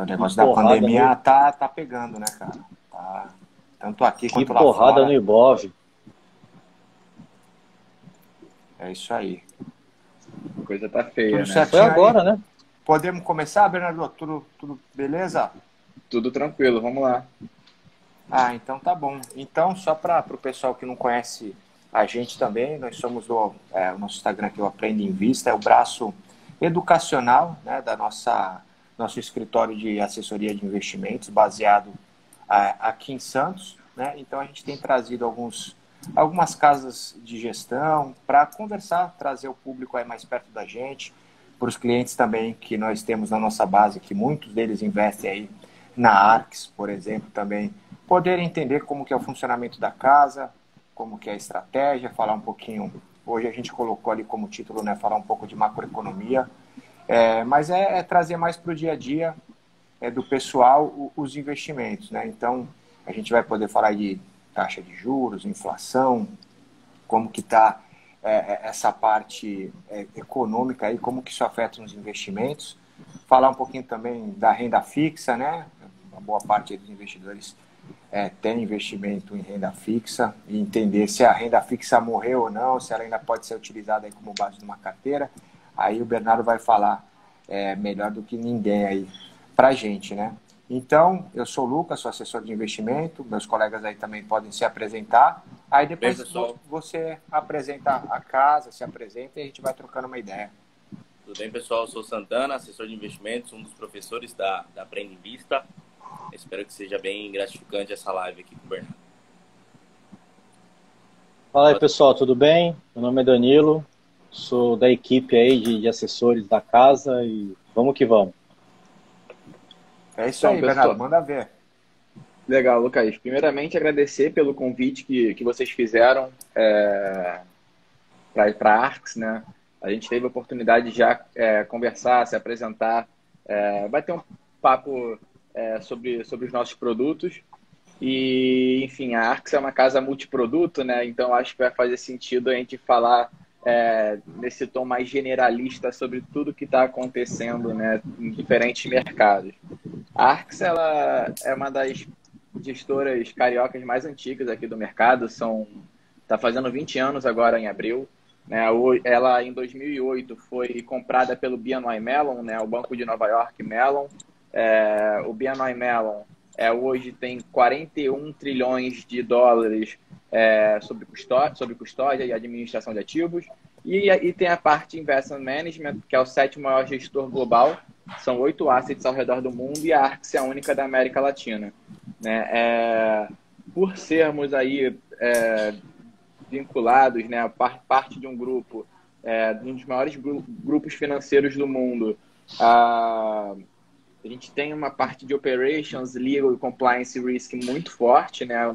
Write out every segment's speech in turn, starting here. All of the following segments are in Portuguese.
O Que negócio da porrada pandemia no, tá pegando, né, cara? Tá, tanto aqui que quanto lá porrada no fora. Ibov. É isso aí. A coisa tá Tudo feia, né? Foi certinho aí? agora, né? Podemos começar, Bernardo? Tudo beleza? Tudo tranquilo, vamos lá. Ah, então tá bom. Então, só para o pessoal que não conhece a gente também, nós somos o nosso Instagram aqui, o Aprende em Vista, é o braço educacional, né, da nosso escritório de assessoria de investimentos, baseado aqui em Santos, né? Então a gente tem trazido algumas casas de gestão para conversar, trazer o público aí mais perto da gente, para os clientes também que nós temos na nossa base, que muitos deles investem aí na Arx, por exemplo, também poder entender como que é o funcionamento da casa, como que é a estratégia, falar um pouquinho. Hoje a gente colocou ali como título, né, falar um pouco de macroeconomia, mas é trazer mais para o dia a dia do pessoal os investimentos, né? Então a gente vai poder falar de taxa de juros, inflação, como que está essa parte econômica aí, como que isso afeta os investimentos, falar um pouquinho também da renda fixa, né? Uma boa parte dos investidores tem investimento em renda fixa e entender se a renda fixa morreu ou não, se ela ainda pode ser utilizada aí como base de uma carteira. Aí o Bernardo vai falar melhor do que ninguém aí para a gente, né? Então, eu sou o Lucas, sou assessor de investimento, meus colegas aí também podem se apresentar. Aí Bem, depois pessoal, você apresenta a casa, se apresenta e a gente vai trocando uma ideia. tudo bem, pessoal? Eu sou o Santana, assessor de investimentos, um dos professores da Aprende em Vista. Espero que seja bem gratificante essa live aqui com o Bernardo. Fala aí, pessoal, tudo bem? Meu nome é Danilo, sou da equipe aí de assessores da casa e vamos que vamos. É isso Então, aí, Bernardo, pessoal, manda ver. legal, Lucas. Primeiramente, agradecer pelo convite que vocês fizeram para a Arx, né? A gente teve a oportunidade de já conversar, se apresentar, bater um papo sobre os nossos produtos. E, enfim, a Arx é uma casa multiproduto, né? Então acho que vai fazer sentido a gente falar nesse tom mais generalista sobre tudo que está acontecendo, né, em diferentes mercados. A Arx, ela é uma das gestoras cariocas mais antigas aqui do mercado, tá fazendo 20 anos agora em abril. Né? Ela, em 2008, foi comprada pelo BNY Mellon, né? O Banco de Nova York Mellon. O BNY Mellon hoje tem 41 trilhões de dólares sobre custódia e administração de ativos. E tem a parte Investment Management, que é o sétimo maior gestor global. São 8 assets ao redor do mundo e a Arx é a única da América Latina. Né? Por sermos aí vinculados, né, parte de um grupo, de um dos maiores grupos financeiros do mundo, a gente tem uma parte de operations, legal e compliance risk muito forte, né? Os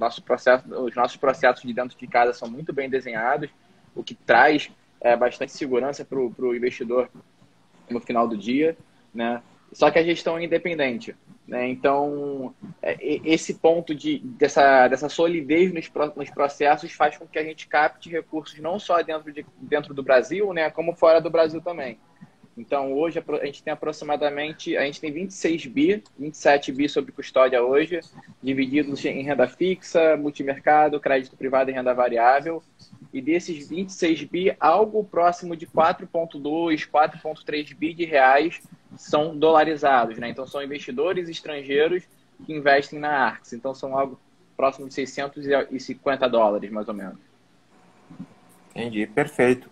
nossos processos de dentro de casa são muito bem desenhados, o que traz bastante segurança para o investidor no final do dia, né? Só que a gestão é independente, né? Então, esse ponto dessa solidez nos processos faz com que a gente capte recursos não só dentro do Brasil, né? Como fora do Brasil também. Então, hoje a gente tem aproximadamente, a gente tem 26 bi, 27 bi sob custódia hoje, divididos em renda fixa, multimercado, crédito privado e renda variável. E desses 26 bi, algo próximo de 4,2, 4,3 bi de reais são dolarizados, né? Então, são investidores estrangeiros que investem na Arx. Então, são algo próximo de 650 dólares, mais ou menos. Entendi, perfeito.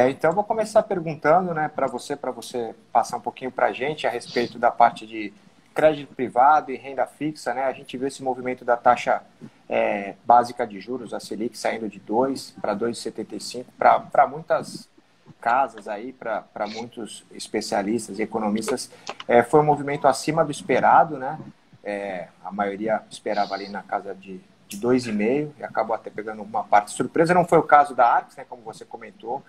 Então, eu vou começar perguntando, né, para você passar um pouquinho para a gente a respeito da parte de crédito privado e renda fixa, né? A gente vê esse movimento da taxa básica de juros, a Selic, saindo de 2 para 2,75 para muitas casas aí, para muitos especialistas e economistas, foi um movimento acima do esperado, né? A maioria esperava ali na casa de 2,5 e acabou até pegando uma parte de surpresa. Não foi o caso da Arx, né, como você comentou,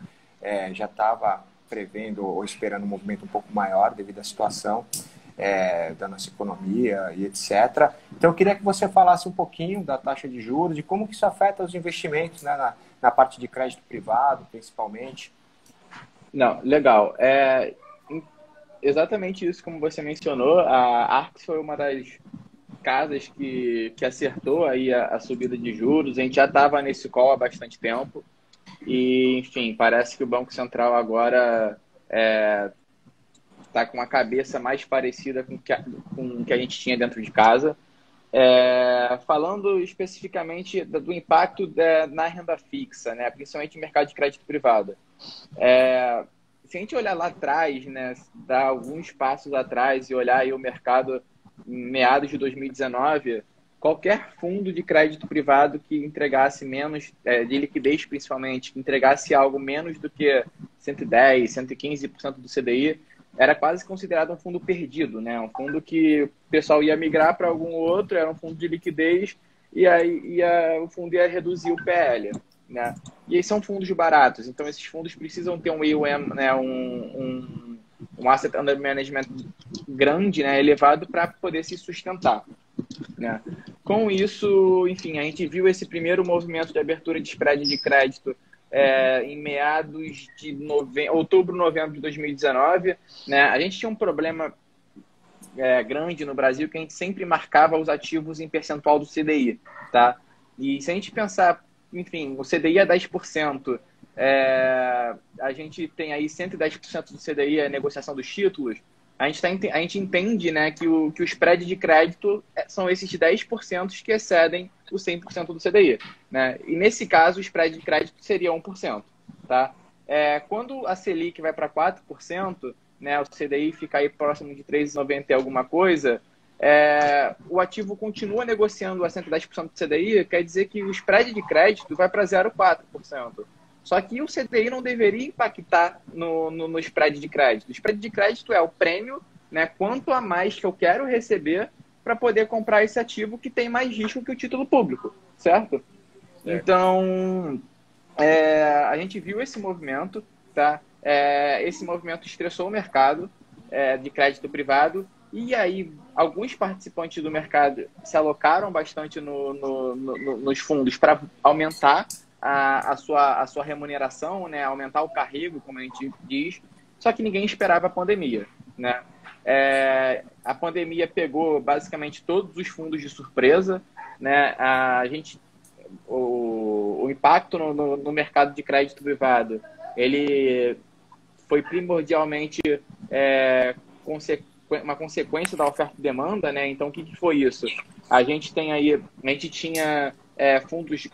já estava prevendo ou esperando um movimento um pouco maior devido à situação da nossa economia e etc. Então, eu queria que você falasse um pouquinho da taxa de juros, de como que isso afeta os investimentos, né, na parte de crédito privado, principalmente. Não, legal. exatamente isso, como você mencionou. A Arx foi uma das casas que acertou aí a subida de juros. A gente já estava nesse call há bastante tempo. E, enfim, parece que o Banco Central agora está com a cabeça mais parecida com o que a gente tinha dentro de casa. Falando especificamente do impacto na renda fixa, né, principalmente no mercado de crédito privado. Se a gente olhar lá atrás, né, dar alguns passos atrás e olhar aí o mercado em meados de 2019, qualquer fundo de crédito privado que entregasse menos, de liquidez principalmente, que entregasse algo menos do que 110%, 115% do CDI, era quase considerado um fundo perdido, né? Um fundo que o pessoal ia migrar para algum outro, era um fundo de liquidez, e aí o fundo ia reduzir o PL, né? E aí são fundos baratos, então esses fundos precisam ter um AUM, né? um Asset Under Management grande, né? Elevado, para poder se sustentar, né? Com isso, enfim, a gente viu esse primeiro movimento de abertura de spread de crédito em meados de outubro, novembro de 2019, né? A gente tinha um problema grande no Brasil, que a gente sempre marcava os ativos em percentual do CDI, tá? E se a gente pensar, enfim, o CDI é 10%, a gente tem aí 110% do CDI, a negociação dos títulos. A gente entende, né, que o spread de crédito são esses 10% que excedem o 100% do CDI, né? E nesse caso, o spread de crédito seria 1%, tá? Quando a Selic vai para 4%, né, o CDI fica aí próximo de 3,90 e alguma coisa, o ativo continua negociando a 110% do CDI, quer dizer que o spread de crédito vai para 0,4%. Só que o CDI não deveria impactar no spread de crédito. O spread de crédito é o prêmio, né, quanto a mais que eu quero receber para poder comprar esse ativo que tem mais risco que o título público, certo? Então, a gente viu esse movimento, tá? Esse movimento estressou o mercado de crédito privado, e aí alguns participantes do mercado se alocaram bastante nos fundos para aumentar a sua remuneração, né? Aumentar o carrego, como a gente diz, só que ninguém esperava a pandemia, né? A pandemia pegou basicamente todos os fundos de surpresa, né? O impacto no mercado de crédito privado, ele foi primordialmente uma consequência da oferta e demanda, né? Então, o que foi isso? A gente tinha fundos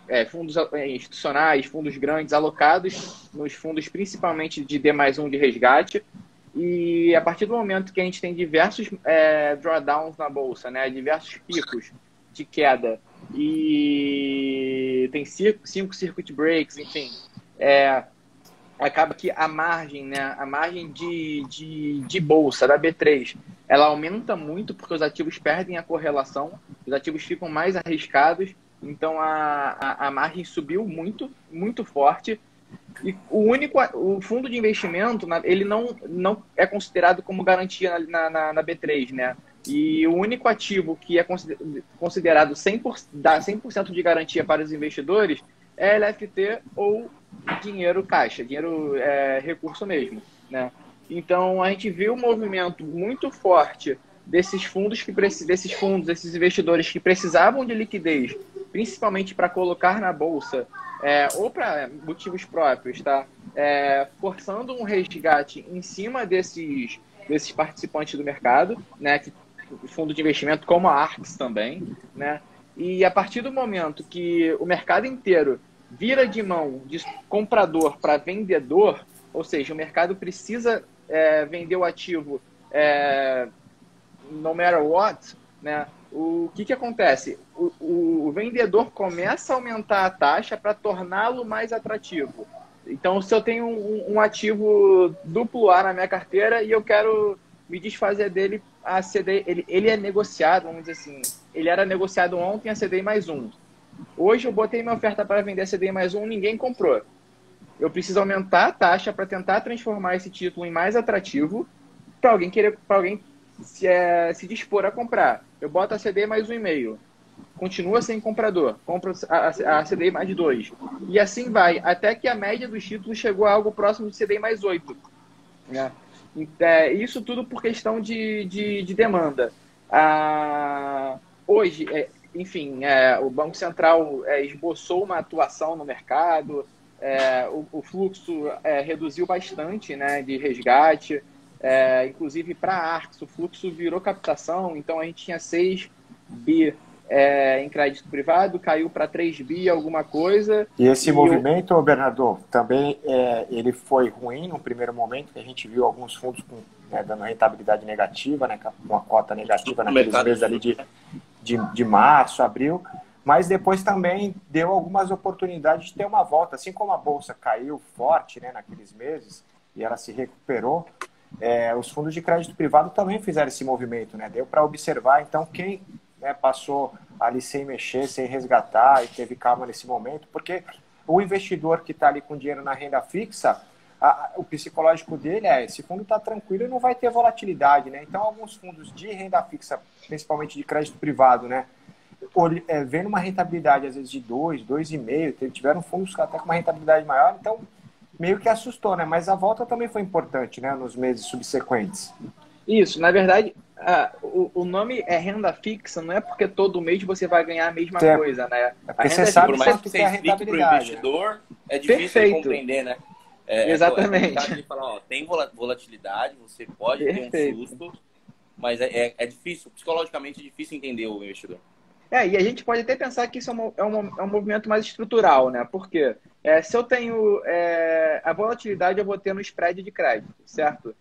institucionais, fundos grandes alocados nos fundos principalmente de D+1 de resgate, e a partir do momento que a gente tem diversos drawdowns na bolsa, né, diversos picos de queda, e tem 5 circuit breaks, enfim, acaba que a margem, né, a margem de bolsa da B3, ela aumenta muito porque os ativos perdem a correlação, os ativos ficam mais arriscados. Então a margem subiu muito, muito forte, e o fundo de investimento, ele não é considerado como garantia na B3, né? E o único ativo que é considerado 100% de garantia para os investidores é LFT ou dinheiro caixa, dinheiro recurso mesmo, né? Então a gente viu um movimento muito forte desses desses investidores que precisavam de liquidez, principalmente para colocar na bolsa, ou para motivos próprios, tá? Forçando um resgate em cima desses participantes do mercado, né? Fundo de investimento como a Arx também, né? E a partir do momento que o mercado inteiro vira de mão de comprador para vendedor, ou seja, o mercado precisa vender o ativo no matter what, né? O que acontece? O vendedor começa a aumentar a taxa para torná-lo mais atrativo. Então, se eu tenho um ativo duplo A na minha carteira e eu quero me desfazer dele, a CDI, ele é negociado, vamos dizer assim, ele era negociado ontem a CDI mais 1. Hoje eu botei minha oferta para vender a CDI mais 1, ninguém comprou. Eu preciso aumentar a taxa para tentar transformar esse título em mais atrativo para alguém se dispor a comprar. Eu boto a CDI mais 1,5. Continua sem comprador. Compra a CDI mais 2. E assim vai, até que a média dos títulos chegou a algo próximo de CDI mais 8. Né? Isso tudo por questão de demanda. Hoje, enfim, o Banco Central esboçou uma atuação no mercado, o fluxo reduziu bastante, né, de resgate, inclusive para a Arx, o fluxo virou captação, então a gente tinha 6 bi em crédito privado, caiu para 3 bi alguma coisa. E esse movimento, Bernardo, também ele foi ruim no primeiro momento, que a gente viu alguns fundos dando rentabilidade negativa, né, com uma cota negativa naqueles meses ali de março, abril, mas depois também deu algumas oportunidades de ter uma volta, assim como a Bolsa caiu forte, né, naqueles meses, e ela se recuperou, os fundos de crédito privado também fizeram esse movimento, né, deu para observar, então quem passou ali sem mexer, sem resgatar e teve calma nesse momento, porque o investidor que está ali com dinheiro na renda fixa, o psicológico dele esse fundo está tranquilo e não vai ter volatilidade, né? Então, alguns fundos de renda fixa, principalmente de crédito privado, né? Vendo uma rentabilidade, às vezes, de 2, 2,5, tiveram fundos até com uma rentabilidade maior, então meio que assustou, né? Mas a volta também foi importante, né? Nos meses subsequentes. Isso, na verdade, o nome é renda fixa, não é porque todo mês você vai ganhar a mesma coisa, né? É porque você sabe mais que você explique para o investidor, é difícil de compreender, né? Exatamente. De falar, ó, tem volatilidade, você pode ter um susto, mas é difícil, psicologicamente é difícil entender o investidor. E a gente pode até pensar que isso é um movimento mais estrutural, né? Porque se eu tenho a volatilidade, eu vou ter no spread de crédito, certo?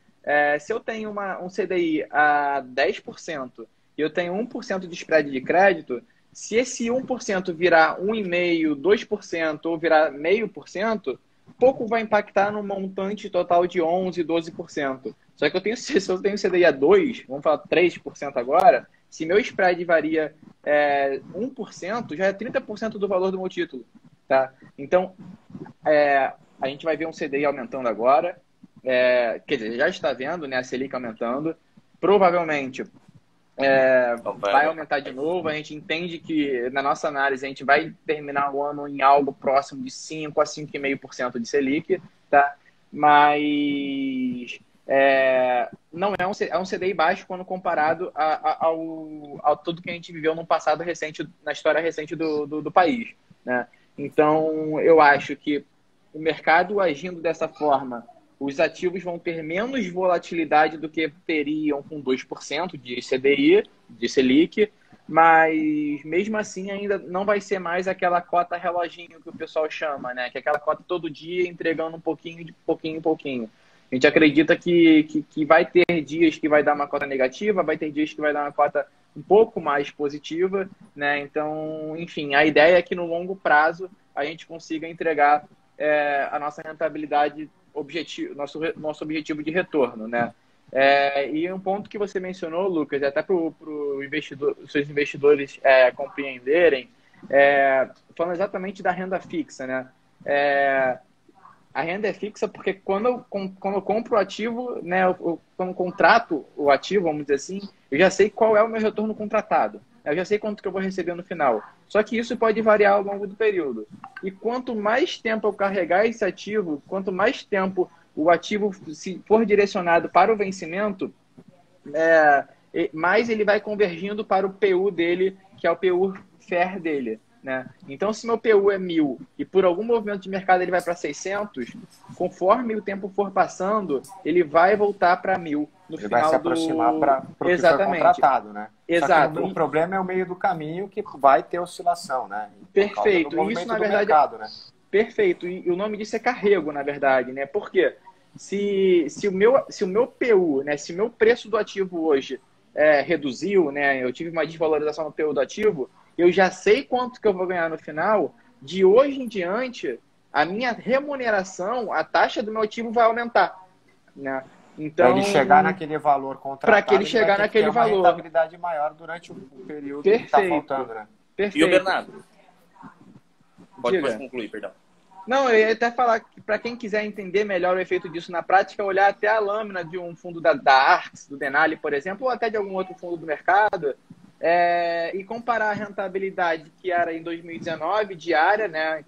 Se eu tenho um CDI a 10% e eu tenho 1% de spread de crédito, se esse 1% virar 1,5%, 2% ou virar 0,5%, pouco vai impactar no montante total de 11%, 12%. Só que se eu tenho CDI a 2%, vamos falar 3% agora, se meu spread varia 1%, já é 30% do valor do meu título. Tá? Então, a gente vai ver um CDI aumentando agora, quer dizer, já está vendo, né, a Selic aumentando, provavelmente vai aumentar de novo. A gente entende que, na nossa análise, a gente vai terminar o ano em algo próximo de 5% a 5,5% de Selic, tá? Mas não é um CDI baixo quando comparado ao tudo que a gente viveu no passado recente, na história recente do país, né? Então, eu acho que o mercado agindo dessa forma, os ativos vão ter menos volatilidade do que teriam com 2% de CDI, de Selic, mas mesmo assim ainda não vai ser mais aquela cota reloginho que o pessoal chama, né? Que é aquela cota todo dia entregando um pouquinho, de pouquinho em pouquinho. A gente acredita que vai ter dias que vai dar uma cota negativa, vai ter dias que vai dar uma cota um pouco mais positiva, né? Então, enfim, a ideia é que no longo prazo a gente consiga entregar a nossa rentabilidade, nosso objetivo de retorno, né? E um ponto que você mencionou, Lucas, até para os seus investidores compreenderem, falando exatamente da renda fixa, né? A renda é fixa porque quando eu compro o ativo, né, quando eu contrato o ativo, vamos dizer assim, eu já sei qual é o meu retorno contratado. Eu já sei quanto que eu vou receber no final. Só que isso pode variar ao longo do período. E quanto mais tempo eu carregar esse ativo, quanto mais tempo o ativo se for direcionado para o vencimento, mais ele vai convergindo para o PU dele, que é o PU FAIR dele, né? Então, se meu PU é 1.000 e por algum movimento de mercado ele vai para 600, conforme o tempo for passando, ele vai voltar para 1.000 no ele final vai se aproximar para o que foi contratado, né? Exato. Só que o problema é o meio do caminho que vai ter oscilação, né? Perfeito. Isso, na verdade, mercado, né? Perfeito. E o nome disso é carrego, na verdade, né? Por quê? Se o meu PU, né, se o meu preço do ativo hoje reduziu, né, eu tive uma desvalorização no PU do ativo, eu já sei quanto que eu vou ganhar no final. De hoje em diante, a minha remuneração, a taxa do meu ativo vai aumentar, né? Então, para ele chegar naquele valor contratado, para que ele chegar naquele valor, uma rentabilidade maior durante o período que está faltando, né? Perfeito. E o Bernardo? Pode concluir, perdão. Não, eu ia até falar que para quem quiser entender melhor o efeito disso na prática, olhar até a lâmina de um fundo da Arx, do Denali, por exemplo, ou até de algum outro fundo do mercado, e comparar a rentabilidade que era em 2019, diária, né,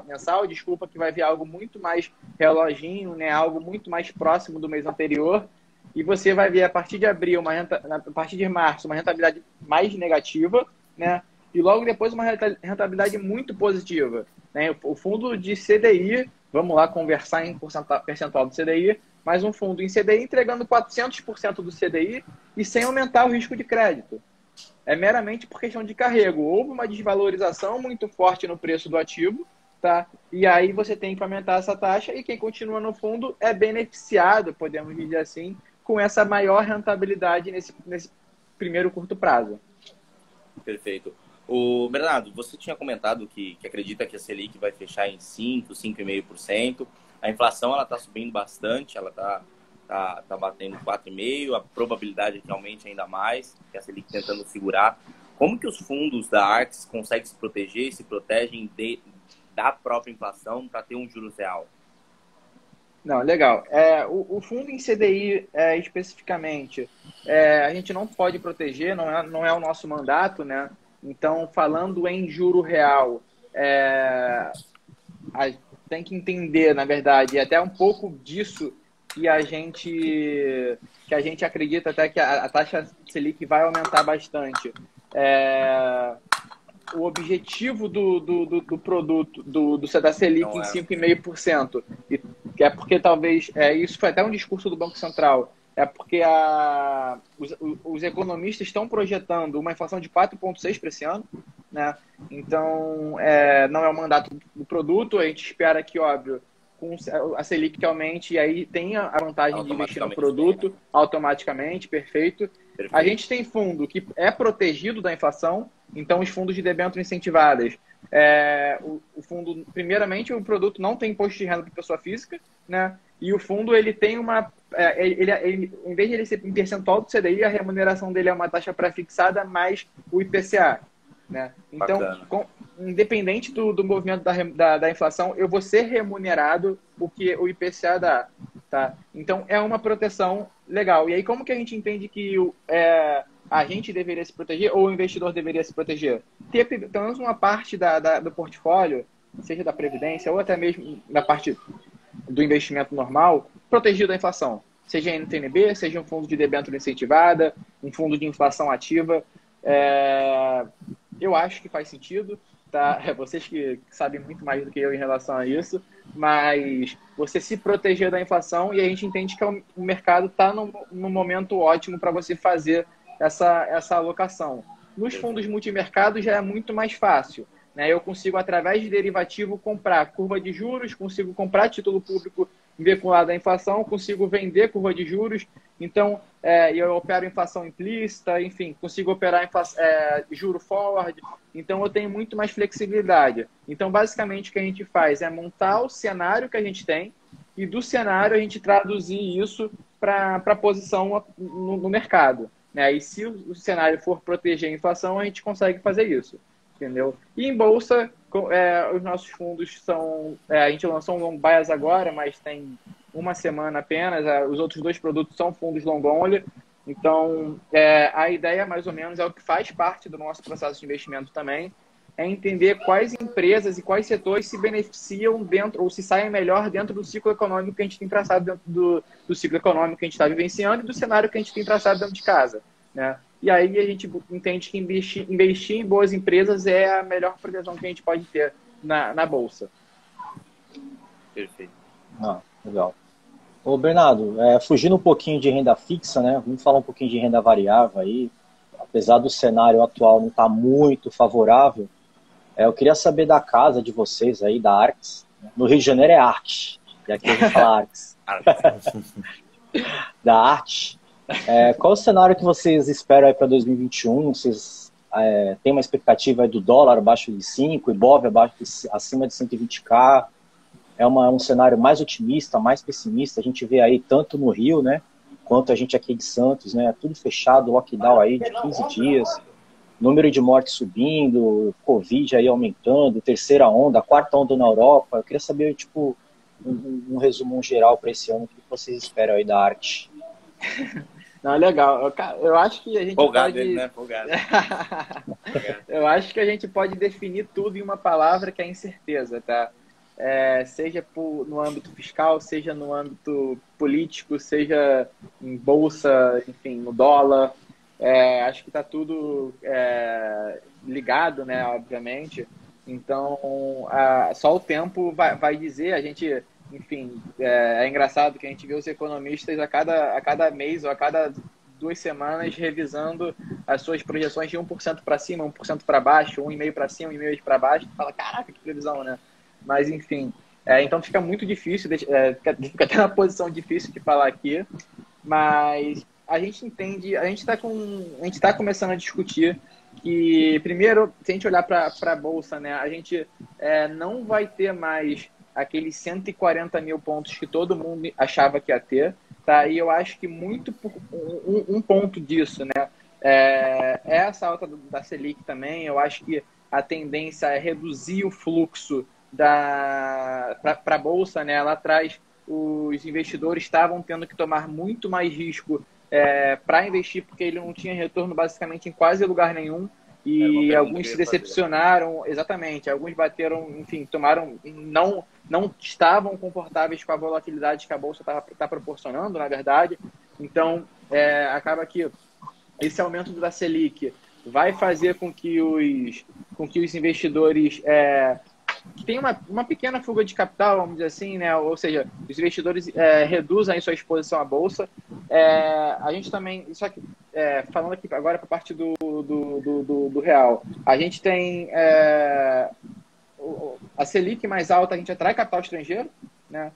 mensal, desculpa, que vai vir algo muito mais reloginho, né? Algo muito mais próximo do mês anterior. E você vai ver a partir de abril, a partir de março, uma rentabilidade mais negativa, né? E logo depois uma rentabilidade muito positiva, né? O fundo de CDI, vamos lá conversar em percentual do CDI, mas um fundo em CDI entregando 400% do CDI e sem aumentar o risco de crédito. É meramente por questão de carrego. Houve uma desvalorização muito forte no preço do ativo, tá? E aí você tem que aumentar essa taxa e quem continua no fundo é beneficiado, podemos dizer assim, com essa maior rentabilidade nesse primeiro curto prazo. Perfeito. O Bernardo, você tinha comentado que acredita que a Selic vai fechar em 5, 5,5%. A inflação ela está subindo bastante, ela tá batendo 4,5%, a probabilidade é que aumente ainda mais, que a Selic tentando segurar. Como que os fundos da Arx conseguem se proteger, se protegem da própria inflação para ter um juros real? Não, legal. O fundo em CDI, especificamente, a gente não pode proteger, não é o nosso mandato, né? Então, falando em juro real, tem que entender, na verdade, até um pouco disso que a gente acredita até que a taxa Selic vai aumentar bastante. O objetivo do produto da Selic em 5,5%, que é porque talvez, isso foi até um discurso do Banco Central, é porque os economistas estão projetando uma inflação de 4,6% para esse ano, né? Então, não é o mandato do produto, a gente espera que, óbvio, com a Selic que aumente, e aí tem a vantagem de investir no produto automaticamente, perfeito. A gente tem fundo que é protegido da inflação, então os fundos de debênture incentivadas, o fundo, primeiramente, o produto não tem imposto de renda para pessoa física, né? E o fundo, ele tem em vez de ele ser em percentual do CDI, a remuneração dele é uma taxa pré-fixada mais o IPCA, né? Então, independente do movimento da inflação, eu vou ser remunerado o que o IPCA dá, tá? Então, é uma proteção legal. E aí, como que a gente entende que a gente deveria se proteger ou o investidor deveria se proteger? Ter pelo menos uma parte do portfólio, seja da Previdência ou até mesmo da parte do investimento normal, protegido da inflação. Seja NTNB, seja um fundo de debênture incentivada, um fundo de inflação ativa. Eu acho que faz sentido, tá? Vocês que sabem muito mais do que eu em relação a isso, mas você se proteger da inflação, e a gente entende que o mercado está no momento ótimo para você fazer essa alocação. Nos fundos multimercado já é muito mais fácil, né? Eu consigo, através de derivativo, comprar curva de juros, consigo comprar título público vinculado à inflação, consigo vender curva de juros, então eu opero inflação implícita, enfim, consigo operar juro forward, então eu tenho muito mais flexibilidade. Então, basicamente, o que a gente faz é montar o cenário que a gente tem e do cenário a gente traduzir isso para a posição no mercado, né? E se o cenário for proteger a inflação, a gente consegue fazer isso. Entendeu? E em bolsa, os nossos fundos são... a gente lançou um long bias agora, mas tem uma semana apenas. Os outros dois produtos são fundos long only. Então, a ideia, mais ou menos, é o que faz parte do nosso processo de investimento também, é entender quais empresas e quais setores se beneficiam dentro, ou se saem melhor dentro do ciclo econômico que a gente tem traçado, dentro do ciclo econômico que a gente está vivenciando e do cenário que a gente tem traçado dentro de casa, né? E aí a gente entende que investir em boas empresas é a melhor proteção que a gente pode ter na Bolsa. Perfeito. Legal. Ô, Bernardo, fugindo um pouquinho de renda fixa, né? Vamos falar um pouquinho de renda variável aí. Apesar do cenário atual não estar muito favorável, eu queria saber da casa de vocês aí, da Arx. No Rio de Janeiro é Arx, e aqui a gente fala Arx. Da Arx. Qual o cenário que vocês esperam aí para 2021? Vocês têm uma expectativa aí do dólar abaixo de 5, Ibov acima de 120k? É um cenário mais otimista, mais pessimista? A gente vê aí tanto no Rio, né, quanto a gente aqui de Santos, né, tudo fechado, lockdown aí de 15 dias, número de mortes subindo, Covid aí aumentando, terceira onda, quarta onda na Europa. Eu queria saber, tipo, um resumo geral para esse ano, o que vocês esperam aí da Arx? Não, legal. Eu acho que a gente Folgado ele, né? Folgado. Eu acho que a gente pode definir tudo em uma palavra, que é incerteza, tá? seja no âmbito fiscal, seja no âmbito político, seja em bolsa, enfim, no dólar. Acho que está tudo ligado, né, obviamente. Então, só o tempo vai dizer. A gente, enfim, é engraçado que a gente vê os economistas a cada mês ou a cada 2 semanas revisando as suas projeções de 1% para cima, 1% para baixo, 1,5% para cima, 1,5% para baixo. Tu fala, caraca, que previsão, né? Mas, enfim, então fica muito difícil, fica até uma posição difícil de falar aqui, mas a gente entende, a gente está começando a discutir que, primeiro, se a gente olhar para a Bolsa, né, a gente não vai ter mais aqueles 140 mil pontos que todo mundo achava que ia ter, tá? E eu acho que muito por um ponto disso, né, essa alta da Selic também. Eu acho que a tendência é reduzir o fluxo para a Bolsa, né? Lá atrás, os investidores estavam tendo que tomar muito mais risco para investir, porque ele não tinha retorno basicamente em quase lugar nenhum. E alguns se decepcionaram, exatamente. Alguns bateram, enfim, não estavam confortáveis com a volatilidade que a Bolsa está proporcionando, na verdade. Então, acaba que esse aumento da Selic vai fazer com que os investidores que tem uma pequena fuga de capital, vamos dizer assim, né? Ou seja, os investidores reduzem sua exposição à Bolsa. A gente também, só que falando aqui agora para a parte do real, a gente tem a Selic mais alta, a gente atrai capital estrangeiro, né?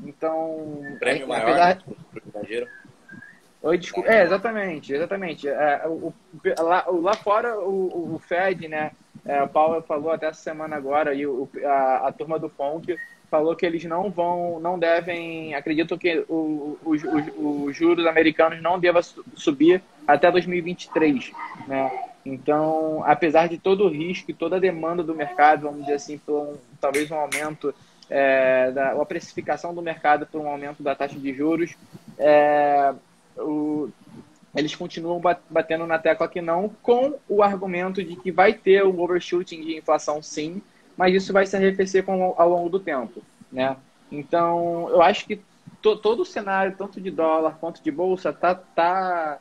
Então, prêmio maior para o estrangeiro. Oi, desculpa. Exatamente. Lá fora, o Fed, né? O Paulo falou até essa semana agora, e a turma do FONC falou que eles não devem, acreditam que os juros americanos não devam subir até 2023, né? Então, apesar de todo o risco e toda a demanda do mercado, vamos dizer assim, por talvez um aumento, a precificação do mercado por um aumento da taxa de juros, eles continuam batendo na tecla que não, com o argumento de que vai ter um overshooting de inflação, sim, mas isso vai se arrefecer ao longo do tempo, né? Então, eu acho que todo o cenário, tanto de dólar quanto de bolsa, tá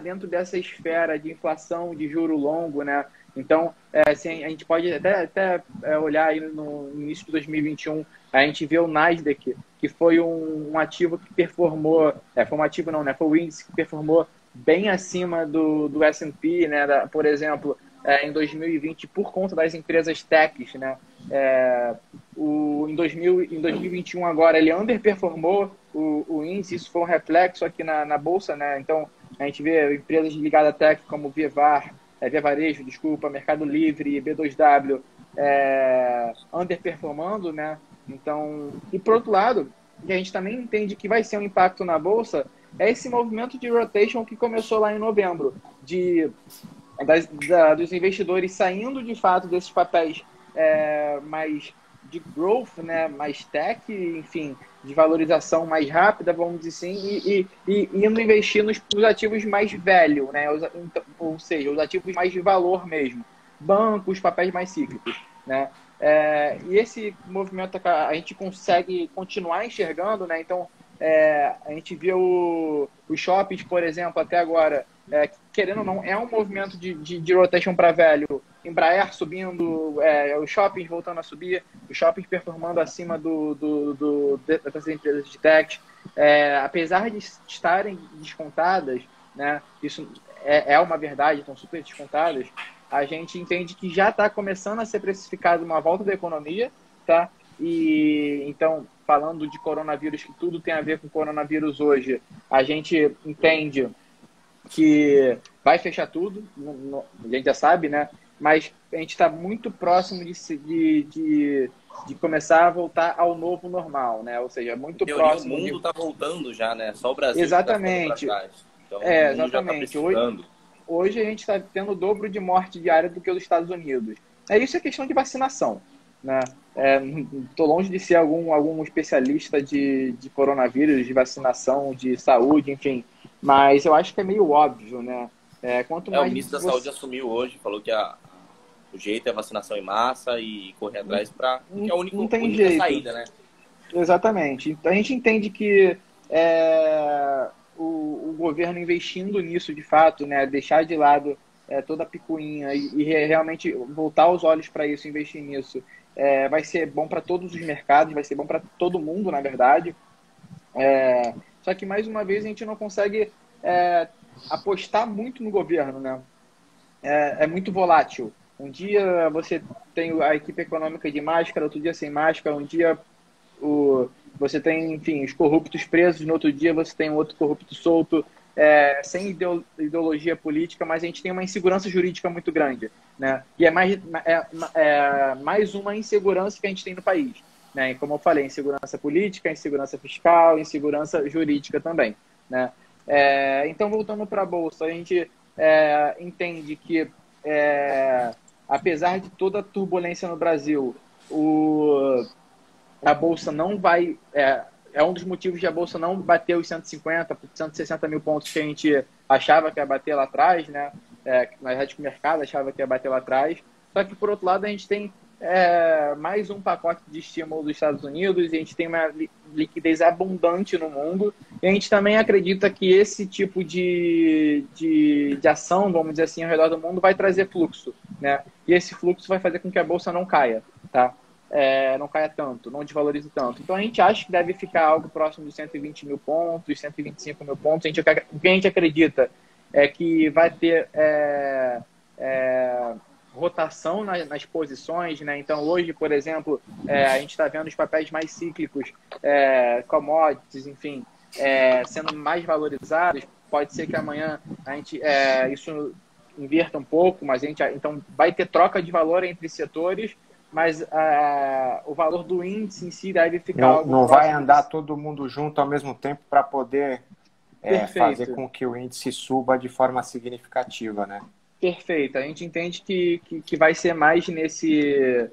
dentro dessa esfera de inflação, de juro longo, né? Então, assim, a gente pode até olhar aí no início de 2021, a gente vê o Nasdaq, que foi um ativo que performou, foi um ativo não, né? Foi o índice que performou bem acima do S&P, né? Por exemplo, em 2020, por conta das empresas techs, né? Em 2021 agora, ele underperformou o índice, isso foi um reflexo aqui na Bolsa, né? Então, a gente vê empresas ligadas à tech como Via Varejo, Mercado Livre, B2W, underperformando, né? Então, e por outro lado, que a gente também entende que vai ser um impacto na Bolsa, é esse movimento de rotation que começou lá em novembro, dos investidores saindo de fato desses papéis mais de growth, né, mais tech, enfim, de valorização mais rápida, vamos dizer assim, e indo investir nos ativos mais velhos, né, ou seja, os ativos mais de valor mesmo, bancos, papéis mais cíclicos, né. E esse movimento a gente consegue continuar enxergando, né? Então, a gente vê os shoppings, por exemplo, até agora, querendo ou não, é um movimento de rotation para velho. Embraer subindo, os shoppings voltando a subir, os shoppings performando acima dessas empresas de tech. Apesar de estarem descontadas, né? Isso é uma verdade, estão super descontadas. A gente entende que já está começando a ser precificado uma volta da economia, tá? E então, falando de coronavírus, que tudo tem a ver com coronavírus hoje, a gente entende que vai fechar tudo, a gente já sabe, né? Mas a gente está muito próximo de começar a voltar ao novo normal, né? Ou seja, muito próximo. O mundo está voltando já, né? Só o Brasil. Exatamente. Tá então, exatamente. Hoje a gente está tendo o dobro de morte diária do que os Estados Unidos. Isso é questão de vacinação, né? Estou longe de ser algum especialista de coronavírus, de vacinação, de saúde, enfim. Mas eu acho que é meio óbvio, né? Quanto mais o ministro da Saúde assumiu hoje, falou que O jeito é vacinação em massa e correr atrás para que é a Não tem única jeito. saída, né? Exatamente. Então, a gente entende que o governo investindo nisso de fato, né, deixar de lado toda a picuinha e realmente voltar os olhos para isso, investir nisso, vai ser bom para todos os mercados, vai ser bom para todo mundo, na verdade. Só que, mais uma vez, a gente não consegue apostar muito no governo, né? É muito volátil. Um dia você tem a equipe econômica de máscara, outro dia sem máscara, um dia você tem, enfim, os corruptos presos, no outro dia você tem um outro corrupto solto, sem ideologia política, mas a gente tem uma insegurança jurídica muito grande, né? E é mais uma insegurança que a gente tem no país, né? E como eu falei, insegurança política, insegurança fiscal, insegurança jurídica também, né? Então, voltando para a Bolsa, a gente entende que, apesar de toda a turbulência no Brasil, a Bolsa não vai... É um dos motivos de a Bolsa não bater os 150, 160 mil pontos que a gente achava que ia bater lá atrás, né? Na verdade, que o mercado achava que ia bater lá atrás. Só que, por outro lado, a gente tem mais um pacote de estímulo dos Estados Unidos, e a gente tem uma liquidez abundante no mundo, e a gente também acredita que esse tipo de ação, vamos dizer assim, ao redor do mundo vai trazer fluxo, né? E esse fluxo vai fazer com que a Bolsa não caia, tá? Não caia tanto, não desvalorize tanto. Então, a gente acha que deve ficar algo próximo de 120 mil pontos, 125 mil pontos. O que a gente acredita é que vai ter rotação nas posições, né? Então, hoje, por exemplo, a gente está vendo os papéis mais cíclicos, commodities, enfim, sendo mais valorizados. Pode ser que amanhã isso inverta um pouco, mas então vai ter troca de valor entre setores, mas o valor do índice em si deve ficar não vai andar todo mundo junto ao mesmo tempo para poder fazer com que o índice suba de forma significativa, né? Perfeito. A gente entende que vai ser mais nesse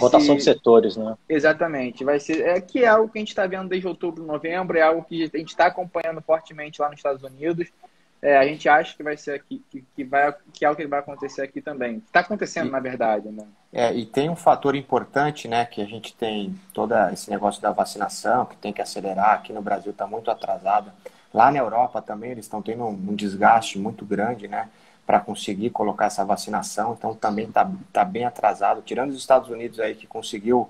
rotação de setores, né? Exatamente. Vai ser que é algo que a gente está vendo desde outubro, novembro, é algo que a gente está acompanhando fortemente lá nos Estados Unidos. A gente acha que vai ser aqui, que é o que vai acontecer aqui também. Está acontecendo, na verdade, né? E tem um fator importante, né, que a gente tem todo esse negócio da vacinação, que tem que acelerar. Aqui no Brasil está muito atrasado. Lá na Europa também eles estão tendo um desgaste muito grande, né, para conseguir colocar essa vacinação. Então também está bem atrasado. Tirando os Estados Unidos aí, que conseguiu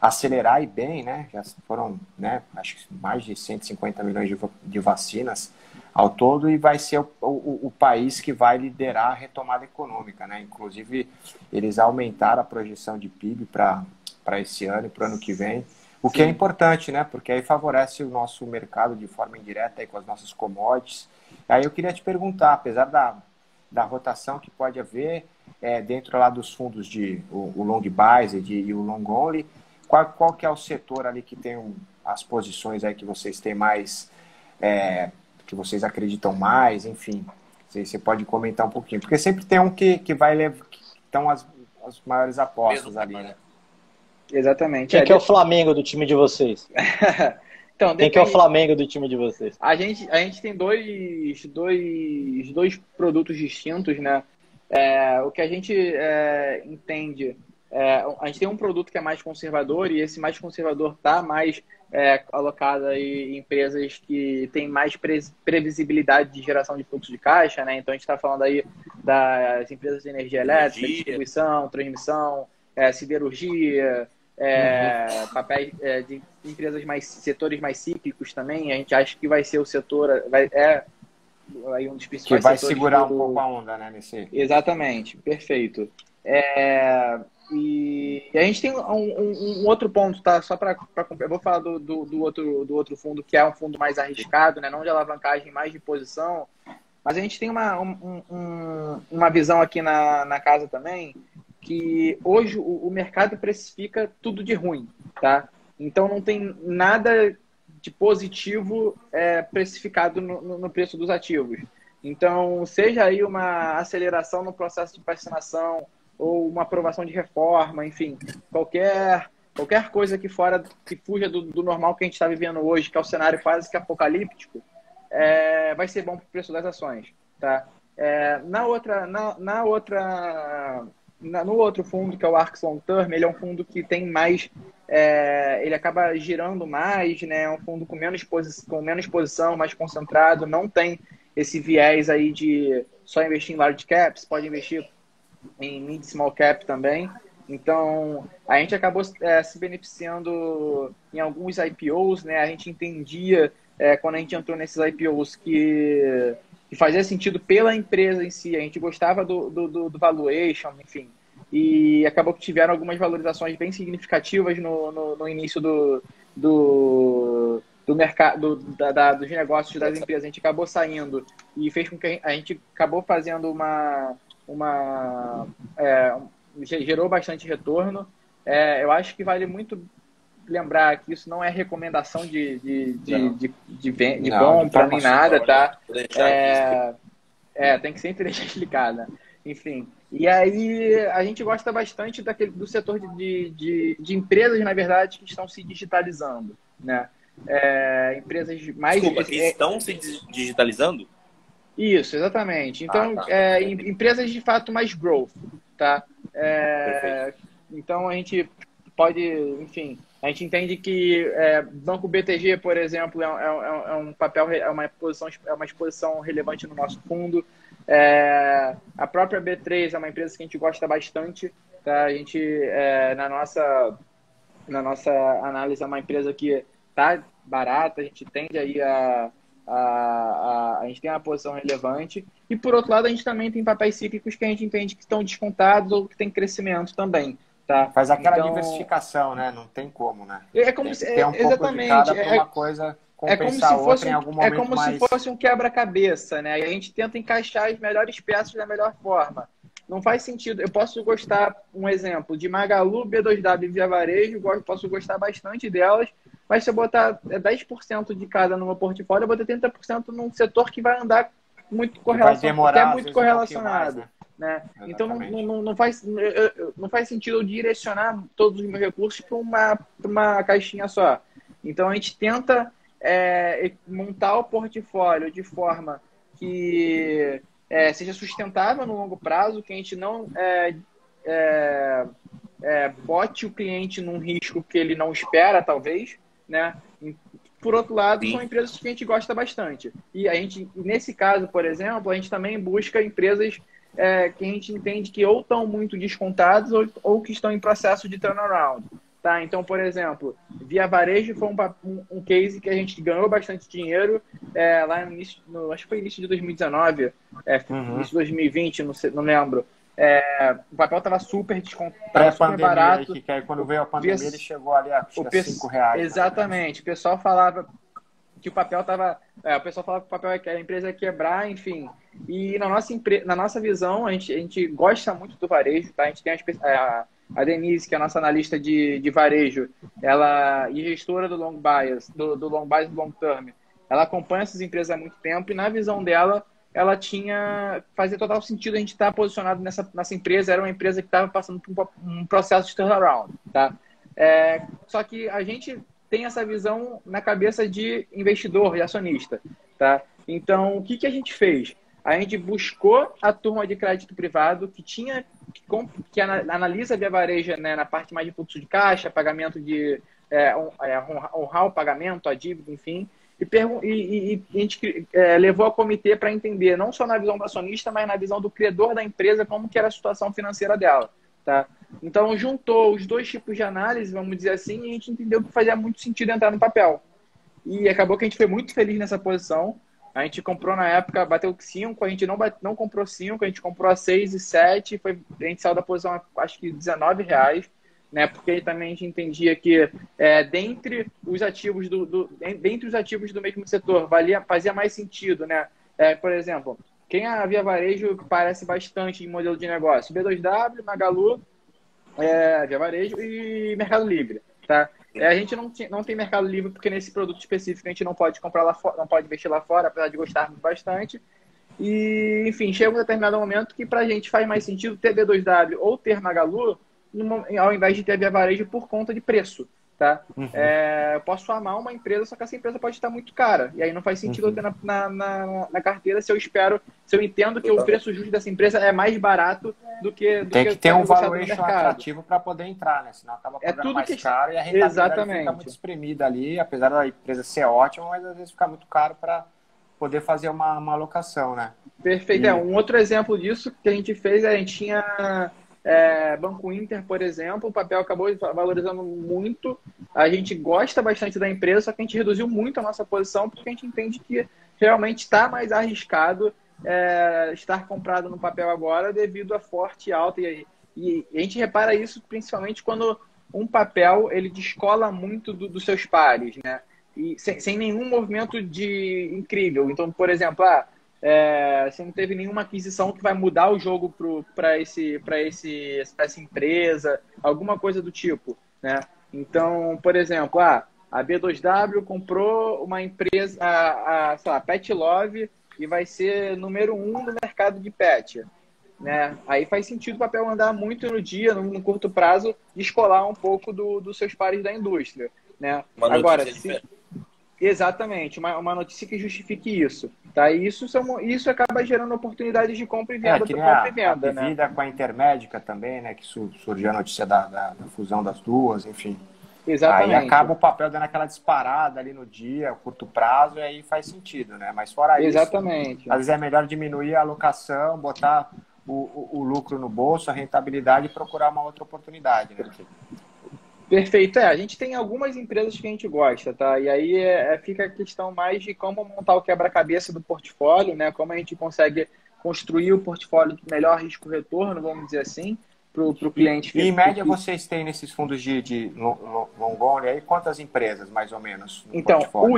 acelerar e bem, né, já foram, né, acho que mais de 150 milhões de vacinas ao todo, e vai ser o país que vai liderar a retomada econômica, né? Inclusive, eles aumentaram a projeção de PIB para esse ano e para o ano que vem, o que é importante, né? Porque aí favorece o nosso mercado de forma indireta aí com as nossas commodities. Aí eu queria te perguntar, apesar da rotação que pode haver dentro lá dos fundos o long buys e o long only, qual que é o setor ali que tem as posições aí que vocês têm mais... que vocês acreditam mais, enfim, você pode comentar um pouquinho, porque sempre tem um que vai levar, que estão as maiores apostas ali, né? Exatamente. Quem que é o Flamengo do time de vocês? Então, quem que é o Flamengo do time de vocês? A gente tem dois produtos distintos, né? O que a gente entende, a gente tem um produto que é mais conservador, e esse mais conservador está mais alocado aí em empresas que têm mais previsibilidade de geração de fluxo de caixa, né? Então, a gente está falando aí das empresas de energia elétrica, distribuição, transmissão, siderurgia, papéis de empresas setores mais cíclicos também. A gente acha que vai ser o setor, aí um dos principais que vai setores segurar um pouco a onda, né? Exatamente, perfeito. E a gente tem um outro ponto, tá? Só para eu vou falar do outro fundo, que é um fundo mais arriscado, né? Não de alavancagem, mais de posição. Mas a gente tem uma visão aqui na casa também, que hoje o mercado precifica tudo de ruim, tá? Então não tem nada de positivo precificado no preço dos ativos. Então, seja aí uma aceleração no processo de vacinação, ou uma aprovação de reforma, enfim, qualquer coisa que fuja do normal que a gente está vivendo hoje, que é o cenário quase que apocalíptico, vai ser bom para o preço das ações, tá? Na outra no outro fundo, que é o Arx Long Term, ele é um fundo que tem mais, ele acaba girando mais, né? É um fundo com menos exposição, mais concentrado, não tem esse viés aí de só investir em large caps, pode investir em mid small cap também. Então, a gente acabou se beneficiando em alguns IPOs, né? A gente entendia, quando a gente entrou nesses IPOs, que fazia sentido pela empresa em si. A gente gostava do valuation, enfim. E acabou que tiveram algumas valorizações bem significativas no início do mercado, dos negócios das empresas. A gente acabou saindo e fez com que a gente acabou fazendo gerou bastante retorno. Eu acho que vale muito lembrar que isso não é recomendação de compra nem nada, tá? Tem que sempre deixar explicado, né? Enfim. E aí a gente gosta bastante do setor de empresas, na verdade, que estão se digitalizando, né? Empresas mais... Desculpa, que estão se digitalizando? Isso, exatamente. Então, empresas de fato mais growth, tá? Então, a gente pode, enfim, a gente entende que Banco BTG, por exemplo, é um papel, é uma exposição relevante no nosso fundo. A própria B3 é uma empresa que a gente gosta bastante, tá? A gente, na nossa análise, é uma empresa que está barata, a gente tende aí a gente tem uma posição relevante. E, por outro lado, a gente também tem papéis cíclicos que a gente entende que estão descontados ou que tem crescimento também. Tá? Faz aquela diversificação, né? Não tem como, né? Como se, tem um pouco de cada para uma coisa compensar a outra em algum momento. É como se fosse um quebra-cabeça, né? E a gente tenta encaixar as melhores peças da melhor forma. Não faz sentido. Eu posso gostar, um exemplo, de Magalu, B2W e Via Varejo, posso gostar bastante delas, mas se eu botar 10% de cada no meu portfólio, eu vou ter 30% num setor que vai andar muito correlacionado. Né? Então não faz sentido eu direcionar todos os meus recursos para uma caixinha só. Então a gente tenta montar o portfólio de forma que seja sustentável no longo prazo, que a gente não bote o cliente num risco que ele não espera, talvez, né? Por outro lado, são empresas que a gente gosta bastante. E a gente, nesse caso, por exemplo, a gente também busca empresas que a gente entende que ou estão muito descontadas ou que estão em processo de turnaround. Tá? Então, por exemplo, Via Varejo foi um case que a gente ganhou bastante dinheiro lá no início, acho que foi início de 2019, início de 2020, não lembro. O papel estava super descontado, super barato. Que aí, quando veio a pandemia, ele chegou ali a R$5. Exatamente. O pessoal falava que o papel estava... o pessoal falava que o papel a empresa ia quebrar, enfim. E na nossa visão, a gente gosta muito do varejo, tá? A gente tem a Denise, que é a nossa analista de varejo, ela e gestora do Long Bias, do Long Bias e do Long Term. Ela acompanha essas empresas há muito tempo e, na visão dela, fazia total sentido a gente estar posicionado nessa empresa. Era uma empresa que estava passando por um processo de turnaround, tá? Só que a gente tem essa visão na cabeça de investidor e acionista, tá? Então, o que a gente fez? A gente buscou a turma de crédito privado que analisa a Via Varejo, né, na parte mais de fluxo de caixa, pagamento honrar o pagamento, a dívida, enfim. E a gente levou a comitê para entender, não só na visão do acionista, mas na visão do criador da empresa, como que era a situação financeira dela. Tá? Então, juntou os dois tipos de análise, vamos dizer assim, e a gente entendeu que fazia muito sentido entrar no papel. E acabou que a gente foi muito feliz nessa posição. A gente comprou na época, bateu 5, a gente não comprou 5, a gente comprou a 6 e 7, a gente saiu da posição, acho que R$19, né? Porque também a gente entendia que dentre os ativos do mesmo setor fazia mais sentido, né? Por exemplo, quem a Via Varejo parece bastante em modelo de negócio? B2W, Magalu, Via Varejo e Mercado Livre, tá? A gente não tem Mercado Livre porque nesse produto específico a gente não pode comprar lá fora, não pode investir lá fora, apesar de gostarmos bastante. E, enfim, chega um determinado momento que pra gente faz mais sentido ter B2W ou ter Magalu ao invés de ter Via Varejo por conta de preço, tá? Eu posso farmar uma empresa, só que essa empresa pode estar muito cara. E aí não faz sentido eu ter na carteira se eu entendo que o preço justo dessa empresa é mais barato do que tem que ter um valuation atrativo para poder entrar, né? Senão acaba pagando mais caro e a rentabilidade fica muito espremida ali, apesar da empresa ser ótima, mas às vezes fica muito caro para poder fazer uma alocação, né? Perfeito. Um outro exemplo disso que a gente fez, a gente tinha Banco Inter, por exemplo, o papel acabou valorizando muito. A gente gosta bastante da empresa, só que a gente reduziu muito a nossa posição porque a gente entende que realmente está mais arriscado estar comprado no papel agora devido à forte alta. E a gente repara isso principalmente quando um papel ele descola muito dos seus pares, né? E sem nenhum movimento incrível. Então, por exemplo, você não teve nenhuma aquisição que vai mudar o jogo para essa empresa, alguma coisa do tipo, né? Então, por exemplo, a B2W comprou uma empresa, sei lá, Pet Love, e vai ser número 1 no mercado de pet, né? Aí faz sentido o papel andar muito no dia, no curto prazo, descolar um pouco dos seus pares da indústria, né? Agora, exatamente, uma notícia que justifique isso, tá? E isso acaba gerando oportunidades de compra e venda para compra e venda, né? Vida com a Intermédica também, né? Que surgiu a notícia da fusão das duas, enfim. Exatamente. Aí acaba o papel dando aquela disparada ali no dia, curto prazo, e aí faz sentido, né? Mas fora isso, às vezes é melhor diminuir a alocação, botar o lucro no bolso, a rentabilidade e procurar uma outra oportunidade, né? Perfeito. A gente tem algumas empresas que a gente gosta, tá? E aí fica a questão mais de como montar o quebra-cabeça do portfólio, né? Como a gente consegue construir o portfólio de melhor risco-retorno, vamos dizer assim, para o cliente. E em média vocês têm nesses fundos de long only aí quantas empresas, mais ou menos, no portfólio?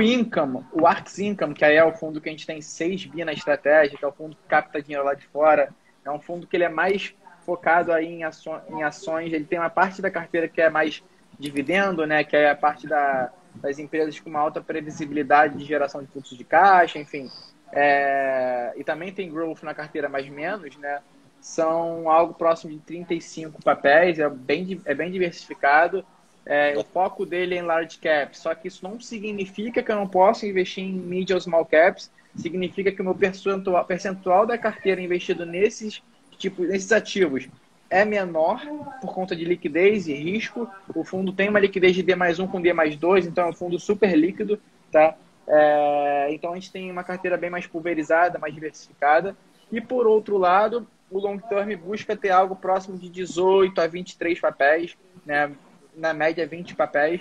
O Arx Income, que aí é o fundo que a gente tem 6 bi na estratégia, que é o fundo que capta dinheiro lá de fora, é um fundo que ele é mais focado aí em ações, ele tem uma parte da carteira que é mais dividendo, né, que é a parte das empresas com uma alta previsibilidade de geração de fluxo de caixa, enfim. E também tem growth na carteira, mas menos, né? São algo próximo de 35 papéis, é bem diversificado. O foco dele é em large caps, só que isso não significa que eu não possa investir em mid ou small caps, significa que o meu percentual da carteira investido nesses ativos é menor por conta de liquidez e risco. O fundo tem uma liquidez de D+1 com D+2, então é um fundo super líquido, tá? Então a gente tem uma carteira bem mais pulverizada, mais diversificada. E por outro lado, o long term busca ter algo próximo de 18 a 23 papéis, né? Na média 20 papéis.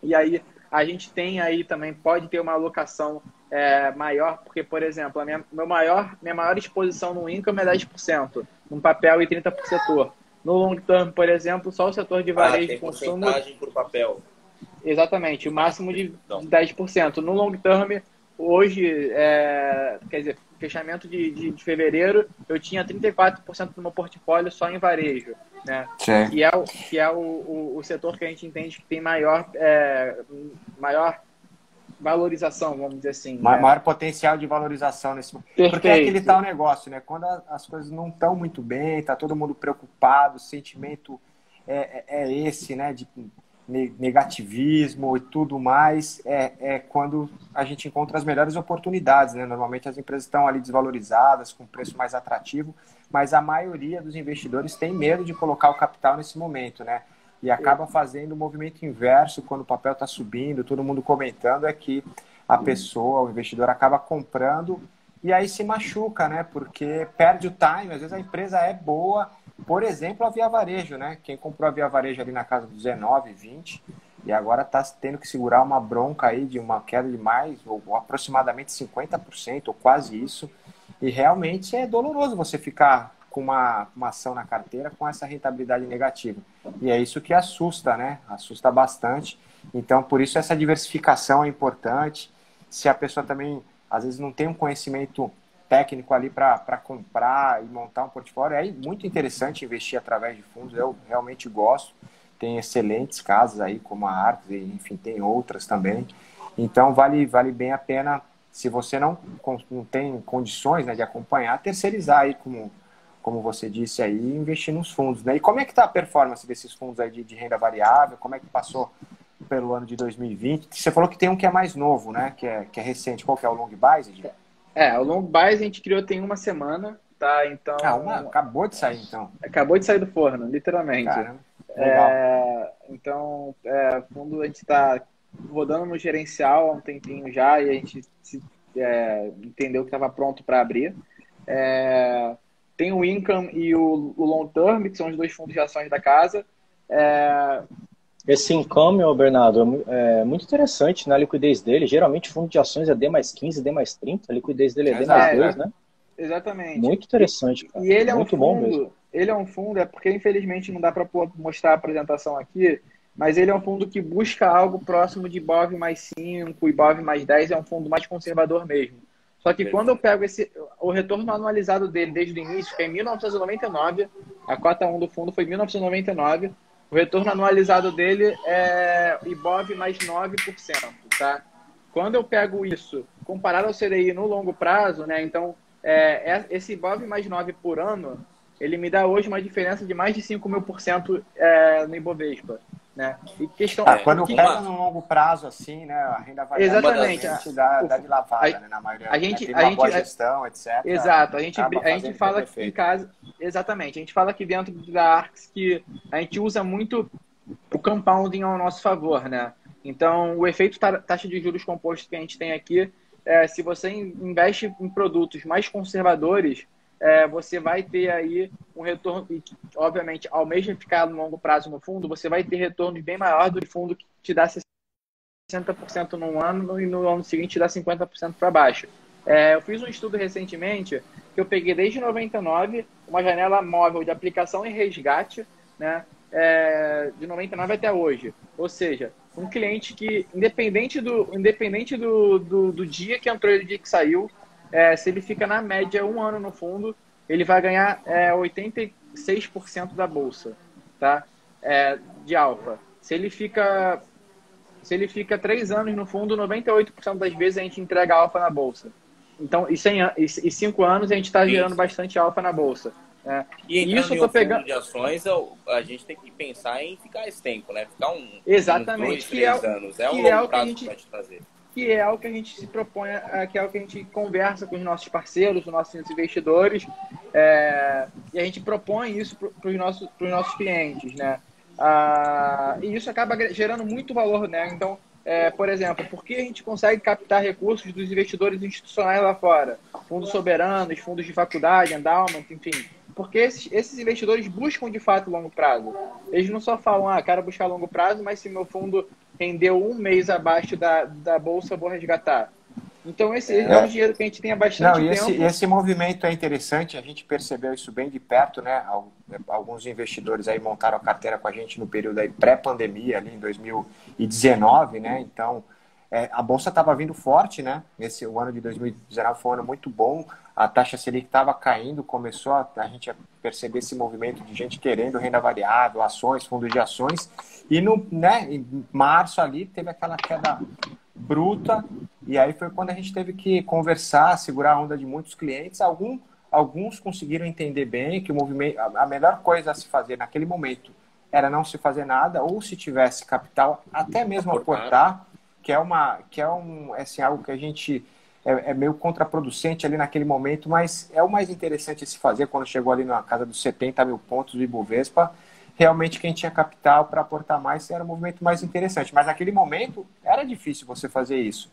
E aí a gente tem aí também, pode ter uma alocação maior, porque, por exemplo, minha maior exposição no income é 10%, num papel e 30% por setor. No long term, por exemplo, só o setor de varejo de consumo... porcentagem por papel. Exatamente, o máximo de 10%. No long term, hoje, quer dizer, fechamento de fevereiro, eu tinha 34% do meu portfólio só em varejo, né? Que é o setor que a gente entende que tem maior valorização, vamos dizer assim. Maior potencial de valorização nesse momento. Porque é aquele tal negócio, né? Quando as coisas não estão muito bem, tá todo mundo preocupado, o sentimento é esse, né? De negativismo e tudo mais, quando a gente encontra as melhores oportunidades, né? Normalmente as empresas estão ali desvalorizadas, com preço mais atrativo, mas a maioria dos investidores tem medo de colocar o capital nesse momento, né? E acaba fazendo o movimento inverso quando o papel está subindo, todo mundo comentando, é que a pessoa, o investidor, acaba comprando e aí se machuca, né? Porque perde o time, às vezes a empresa é boa, por exemplo, a Via Varejo, né? Quem comprou a Via Varejo ali na casa dos 19, 20 e agora está tendo que segurar uma bronca aí de uma queda de mais, ou aproximadamente 50%, ou quase isso, e realmente é doloroso você ficar com uma ação na carteira com essa rentabilidade negativa. E é isso que assusta, né? Assusta bastante. Então, por isso essa diversificação é importante. Se a pessoa também, às vezes, não tem um conhecimento técnico ali para comprar e montar um portfólio, é muito interessante investir através de fundos. Eu realmente gosto. Tem excelentes casas aí, como a Arx, enfim, tem outras também. Então, vale bem a pena, se você não tem condições, né, de acompanhar, terceirizar aí, como você disse aí, investir nos fundos, né? E como é que está a performance desses fundos aí de renda variável? Como é que passou pelo ano de 2020. Você falou que tem um que é mais novo, né? Que é recente. Qual que é o Long Biased? O Long Biased a gente criou tem uma semana, tá? Então... acabou de sair, então. Acabou de sair do forno, literalmente. Caramba, legal. Então, fundo a gente está rodando no gerencial há um tempinho já e a gente entendeu que estava pronto para abrir. Tem o Income e o Long Term, que são os dois fundos de ações da casa. Esse Income, Bernardo, é muito interessante, né? A liquidez dele. Geralmente, fundo de ações é D mais 15, D mais 30. A liquidez dele é D mais 2, né? Exatamente. Muito interessante, cara. E ele é muito bom mesmo. Ele é um fundo, porque infelizmente não dá para mostrar a apresentação aqui, mas ele é um fundo que busca algo próximo de IBOV mais 5, IBOV mais 10, é um fundo mais conservador mesmo. Só que quando eu pego o retorno anualizado dele desde o início, que é em 1999, a cota 1 do fundo foi em 1999, o retorno anualizado dele é IBOV mais 9%, tá? Quando eu pego isso, comparado ao CDI no longo prazo, né, então esse IBOV mais 9 por ano, ele me dá hoje uma diferença de mais de 5.000% no Ibovespa, né? E quando pega no longo prazo, assim, né, a renda variável exatamente, dá de lavada, né, na maioria. Tem uma boa gestão, etc. Exato, a gente fala aqui em casa, exatamente, a gente fala aqui dentro da Arx que a gente usa muito o compounding ao nosso favor, né? Então, o efeito taxa de juros composto que a gente tem aqui, se você investe em produtos mais conservadores, você vai ter aí um retorno, e obviamente, ao mesmo ficar no longo prazo no fundo, você vai ter retorno bem maior do fundo que te dá 60% num ano e no ano seguinte te dá 50% para baixo. Eu fiz um estudo recentemente que eu peguei desde 99 uma janela móvel de aplicação e resgate, né, de 99 até hoje. Ou seja, um cliente que, independente do dia que entrou e do dia que saiu, se ele fica na média um ano no fundo, ele vai ganhar 86% da bolsa, tá? De alfa. Se ele fica 3 anos no fundo, 98% das vezes a gente entrega alfa na bolsa. Então, e 5 anos a gente está gerando bastante alfa na bolsa. E isso eu tô pegando de ações, a gente tem que pensar em ficar esse tempo, né? Ficar exatamente, uns 2, 3 anos. É um longo prazo que vai te trazer. Que é o que a gente se propõe, que é o que a gente conversa com os nossos parceiros, os nossos investidores, e a gente propõe isso para os nossos clientes, né? E isso acaba gerando muito valor, né? Então, por exemplo, por que a gente consegue captar recursos dos investidores institucionais lá fora? Fundos soberanos, fundos de faculdade, endowment, enfim. Porque esses investidores buscam, de fato, longo prazo. Eles não só falam, quero buscar longo prazo, mas se meu fundo rendeu um mês abaixo da bolsa, eu vou resgatar. Então, esse é um dinheiro que a gente tem há bastante tempo. E esse movimento é interessante, a gente percebeu isso bem de perto, né? Alguns investidores aí montaram a carteira com a gente no período aí pré-pandemia, ali em 2019, né? Então, a bolsa estava vindo forte, né? O ano de 2019 foi um ano muito bom, a taxa Selic estava caindo, começou a gente a perceber esse movimento de gente querendo renda variável, ações, fundos de ações, e em março ali teve aquela queda bruta, e aí foi quando a gente teve que conversar, segurar a onda de muitos clientes. Alguns conseguiram entender bem que o movimento, a melhor coisa a se fazer naquele momento era não se fazer nada, ou se tivesse capital, até mesmo aportar, que é algo que a gente é meio contraproducente ali naquele momento, mas é o mais interessante a se fazer quando chegou ali na casa dos 70 mil pontos do Ibovespa. Realmente quem tinha capital para aportar mais era o movimento mais interessante, mas naquele momento era difícil você fazer isso.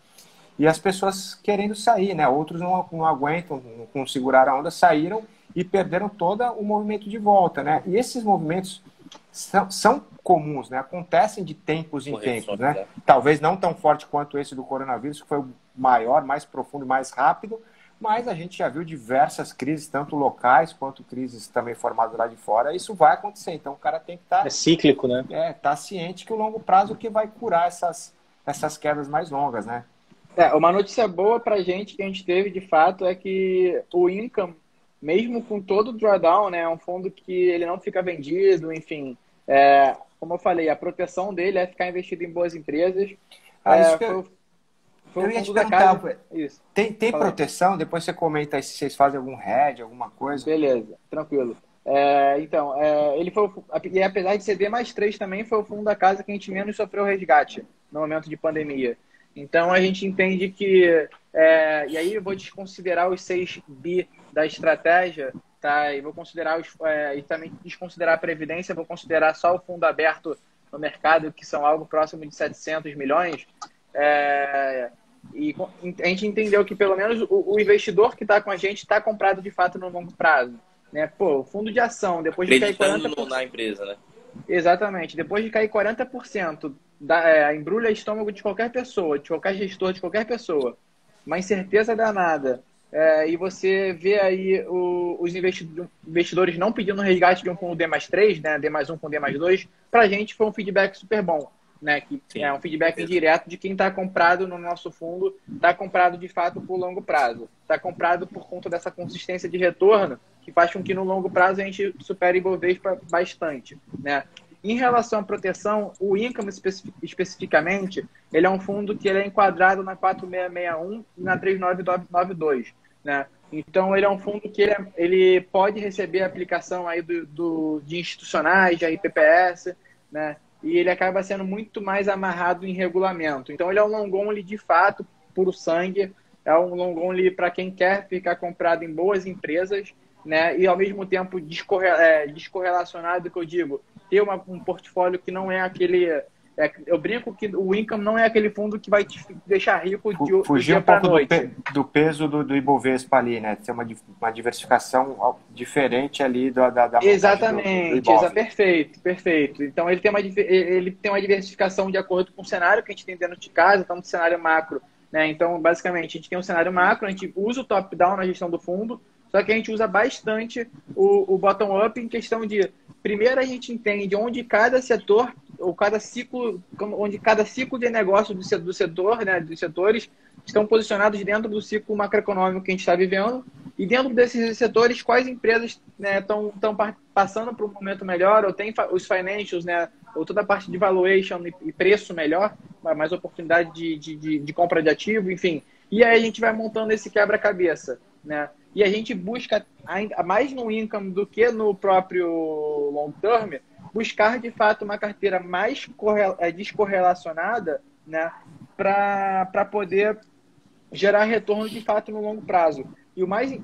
E as pessoas querendo sair, né? Outros não aguentam, não seguraram a onda, saíram e perderam todo o movimento de volta, né? E esses movimentos são comuns, né? Acontecem de tempos em tempos, né? Talvez não tão forte quanto esse do coronavírus, que foi o maior, mais profundo e mais rápido, mas a gente já viu diversas crises, tanto locais quanto crises também formadas lá de fora. Isso vai acontecer, então o cara tem que estar... É cíclico, né? Tá ciente que o longo prazo é que vai curar essas quedas mais longas, né? Uma notícia boa pra gente que a gente teve, de fato, é que o Income, mesmo com todo o drawdown, né, é um fundo que ele não fica vendido, enfim. Como eu falei, a proteção dele é ficar investido em boas empresas. Eu ia te perguntar, isso. Tem proteção? Depois você comenta aí se vocês fazem algum hedge, alguma coisa. Beleza, tranquilo. Ele foi, e apesar de ser D+3 também, foi o fundo da casa que a gente menos sofreu resgate no momento de pandemia. Então, a gente entende que... e aí eu vou desconsiderar os 6 bi da estratégia, tá? E vou considerar e também desconsiderar a Previdência, vou considerar só o fundo aberto no mercado, que são algo próximo de 700 milhões. E a gente entendeu que, pelo menos, o investidor que está com a gente está comprado, de fato, no longo prazo. Né? Pô, o fundo de ação, depois de cair 40%... na empresa, né? Exatamente. Depois de cair 40%, embrulha estômago de qualquer pessoa, de qualquer gestor, de qualquer pessoa. Uma incerteza danada. E você vê aí os investidores não pedindo resgate de um fundo D+3, né? D+1 com D+2, para a gente foi um feedback super bom. Né? Que Sim, é um feedback direto de quem está comprado no nosso fundo, está comprado de fato por longo prazo. Está comprado por conta dessa consistência de retorno, que faz com que no longo prazo a gente supere Ibovespa bastante. Né? Em relação à proteção, o Income especificamente, ele é um fundo que ele é enquadrado na 4661 e na 3992. Né? Então, ele é um fundo que ele pode receber a aplicação aí de institucionais, de RPPS, né? E ele acaba sendo muito mais amarrado em regulamento. Então, ele é um long only de fato, puro sangue, é um long only para quem quer ficar comprado em boas empresas, né? E, ao mesmo tempo, descorrelacionado, que eu digo, ter um portfólio que não é aquele... eu brinco que o Income não é aquele fundo que vai te deixar rico de dia para noite. Do peso do Ibovespa ali, né? Ter uma diversificação diferente ali da Exatamente, do perfeito. Então ele tem uma diversificação de acordo com o cenário que a gente tem dentro de casa, então no cenário macro. Né? Então, basicamente, a gente tem um cenário macro, a gente usa o top-down na gestão do fundo, só que a gente usa bastante o bottom-up em questão de... Primeiro, a gente entende onde cada setor, ou cada ciclo, onde cada ciclo de negócio do setor, né, dos setores, estão posicionados dentro do ciclo macroeconômico que a gente está vivendo. E dentro desses setores, quais empresas estão passando por um momento melhor, ou tem os financials, né, ou toda a parte de valuation e preço melhor, mais oportunidade de compra de ativo, enfim. E aí a gente vai montando esse quebra-cabeça, né? E a gente busca, ainda mais no income do que no próprio long term, buscar de fato uma carteira mais descorrelacionada, né, para poder gerar retorno de fato no longo prazo. E o mais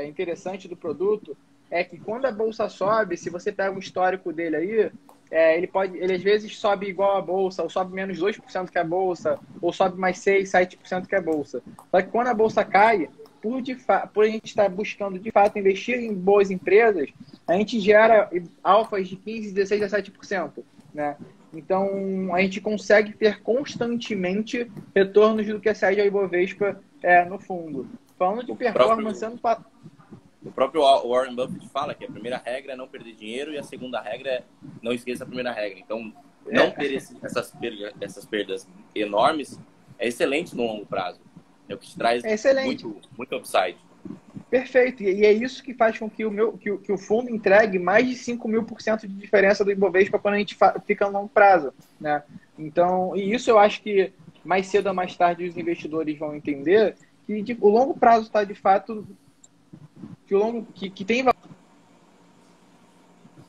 interessante do produto é que quando a bolsa sobe, se você pega o histórico dele aí, ele às vezes sobe igual a bolsa, ou sobe menos 2% que a bolsa, ou sobe mais 6%, 7% que a bolsa. Só que quando a bolsa cai, por a gente estar buscando de fato investir em boas empresas, a gente gera alfas de 15%, 16%, 17%. Né? Então, a gente consegue ter constantemente retornos do que excede ao Ibovespa no fundo. Falando de performance, o próprio Warren Buffett fala que a primeira regra é não perder dinheiro e a segunda regra é não esqueça a primeira regra. Então, não ter essas perdas enormes é excelente no longo prazo. É o que te traz muito upside. Perfeito. E é isso que faz com que o fundo entregue mais de 5.000% de diferença do Ibovespa quando a gente fica no longo prazo. Né? Então, e isso eu acho que mais cedo ou mais tarde os investidores vão entender que o longo prazo está de fato... que tem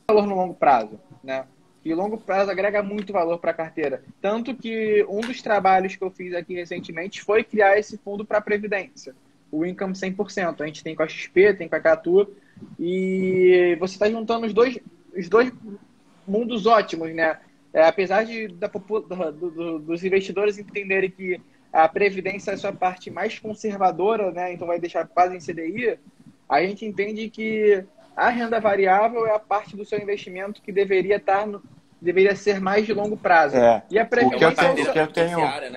valor no longo prazo, né? E o longo prazo agrega muito valor para a carteira. Tanto que um dos trabalhos que eu fiz aqui recentemente foi criar esse fundo para a Previdência. O Income 100%. A gente tem com a XP, tem com a Catu. E você está juntando os dois mundos ótimos, né? Apesar dos investidores entenderem que a Previdência é a sua parte mais conservadora, né? Então vai deixar quase em CDI. A gente entende que a renda variável é a parte do seu investimento que deveria ser mais de longo prazo. E a Previdência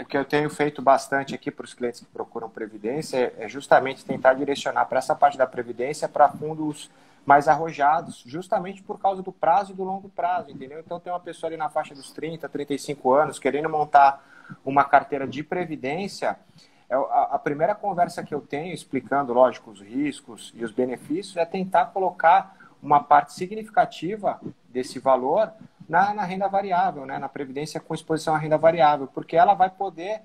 o que eu tenho feito bastante aqui para os clientes que procuram Previdência é justamente tentar direcionar para essa parte da Previdência para fundos mais arrojados, justamente por causa do prazo e do longo prazo, entendeu? Então tem uma pessoa ali na faixa dos 30, 35 anos querendo montar uma carteira de Previdência. A primeira conversa que eu tenho, explicando, lógico, os riscos e os benefícios, é tentar colocar uma parte significativa desse valor na renda variável, né? Na Previdência com exposição à renda variável, porque ela vai poder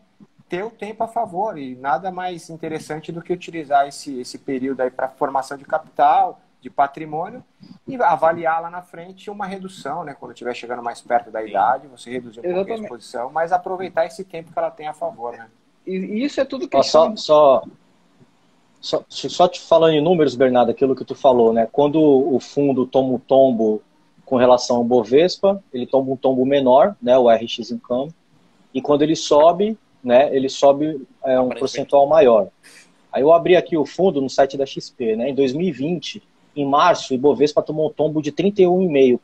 ter o tempo a favor e nada mais interessante do que utilizar esse período aí para formação de capital de patrimônio e avaliar lá na frente uma redução, né? Quando estiver chegando mais perto da idade, você reduzir um pouquinho a exposição, mas aproveitar esse tempo que ela tem a favor, né? E isso é tudo que Só te falando em números, Bernardo, aquilo que tu falou, né? Quando o fundo toma um tombo com relação ao Bovespa, ele toma um tombo menor, né? O RX Income, e quando ele sobe, né? Ele sobe um percentual maior. Aí eu abri aqui o fundo no site da XP, né? Em 2020, em março, o Ibovespa tomou um tombo de 31,5.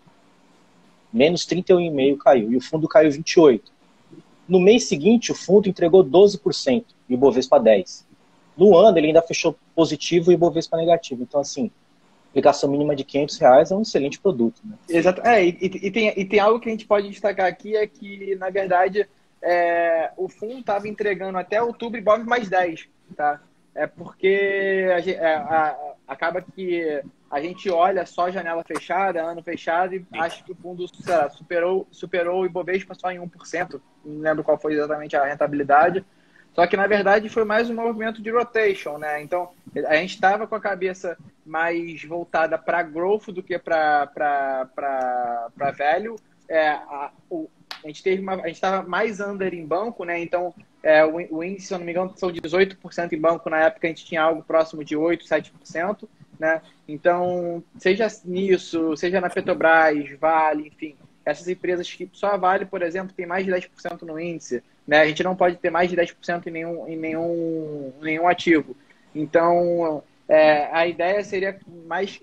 Menos 31,5 caiu. E o fundo caiu 28%. No mês seguinte, o fundo entregou 12% e o Ibovespa 10%. No ano, ele ainda fechou positivo e o Ibovespa negativo. Então, assim, aplicação mínima de R$500 é um excelente produto. Né? Exato. E tem algo que a gente pode destacar aqui, é que, na verdade, o fundo estava entregando até outubro Ibov mais 10, tá? É porque acaba que a gente olha só janela fechada, ano fechado, e acha que o fundo superou o Ibovespa só em 1%. Não lembro qual foi exatamente a rentabilidade. Só que, na verdade, foi mais um movimento de rotation, né? Então, a gente estava com a cabeça mais voltada para growth do que para value. A gente estava mais under em banco, né? Então, o índice, se eu não me engano, são 18% em banco. Na época, a gente tinha algo próximo de 8%, 7%, né? Então, seja nisso, seja na Petrobras, Vale, enfim, essas empresas que só a Vale, por exemplo, tem mais de 10% no índice, né? A gente não pode ter mais de 10% em nenhum ativo. Então, a ideia seria mais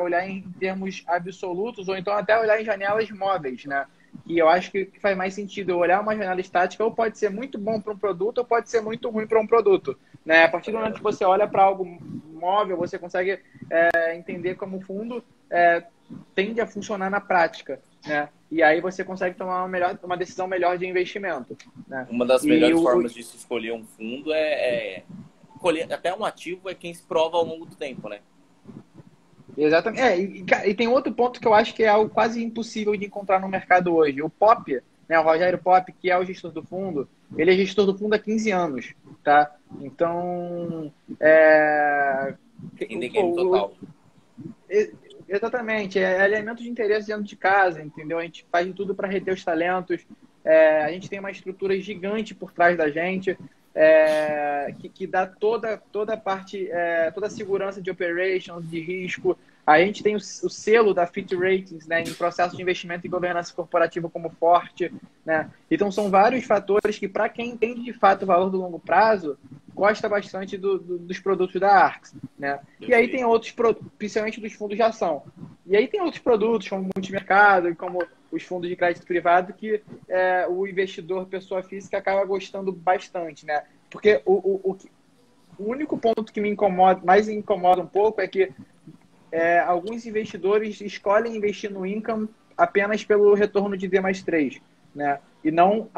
olhar em termos absolutos, ou então até olhar em janelas móveis, né? E eu acho que faz mais sentido olhar uma janela estática, ou pode ser muito bom para um produto, ou pode ser muito ruim para um produto, né? A partir do momento que você olha para algo móvel, você consegue entender como o fundo tende a funcionar na prática, né? E aí você consegue tomar uma decisão melhor de investimento, né? Uma das melhores formas de se escolher um fundo escolher até um ativo é quem se prova ao longo do tempo, né? Exatamente. E tem outro ponto que eu acho que é algo quase impossível de encontrar no mercado hoje. O Pop, né, o Rogério Pop, que é o gestor do fundo, ele é gestor do fundo há 15 anos, tá? Então, total. Exatamente. É alinhamento de interesse dentro de casa, entendeu? A gente faz de tudo para reter os talentos. A gente tem uma estrutura gigante por trás da gente, que dá toda a parte, toda a segurança de operations, de risco. A gente tem o selo da Fit Ratings, né, em processo de investimento e governança corporativa como forte, né? Então, são vários fatores que, para quem entende de fato o valor do longo prazo, gosta bastante dos produtos da Arx, né? E aí tem outros produtos, principalmente dos fundos de ação. E aí tem outros produtos, como o multimercado, como os fundos de crédito privado, que o investidor, pessoa física, acaba gostando bastante, né? Porque o único ponto que mais me incomoda um pouco é que alguns investidores escolhem investir no income apenas pelo retorno de D+3, né? E não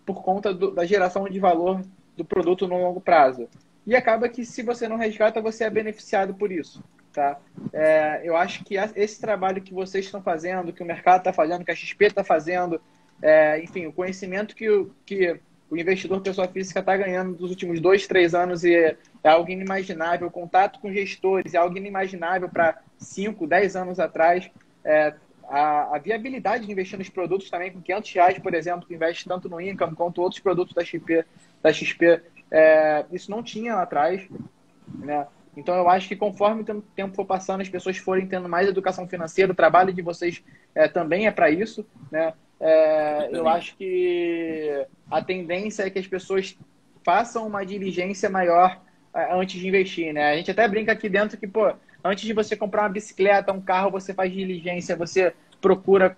por conta da geração de valor do produto no longo prazo. E acaba que, se você não resgata, você é beneficiado por isso, tá? Eu acho que esse trabalho que vocês estão fazendo, que o mercado está fazendo, que a XP está fazendo, enfim, o conhecimento que o investidor pessoa física está ganhando nos últimos 2, 3 anos é algo inimaginável. O contato com gestores é algo inimaginável para 5, 10 anos atrás. A viabilidade de investir nos produtos também, com R$500, por exemplo, que investe tanto no Income quanto outros produtos da XP, isso não tinha lá atrás, né? Então, eu acho que conforme o tempo for passando, as pessoas forem tendo mais educação financeira, o trabalho de vocês também é para isso, né? Eu acho que a tendência é que as pessoas façam uma diligência maior antes de investir, né? A gente até brinca aqui dentro que, antes de você comprar uma bicicleta, um carro, você faz diligência, você procura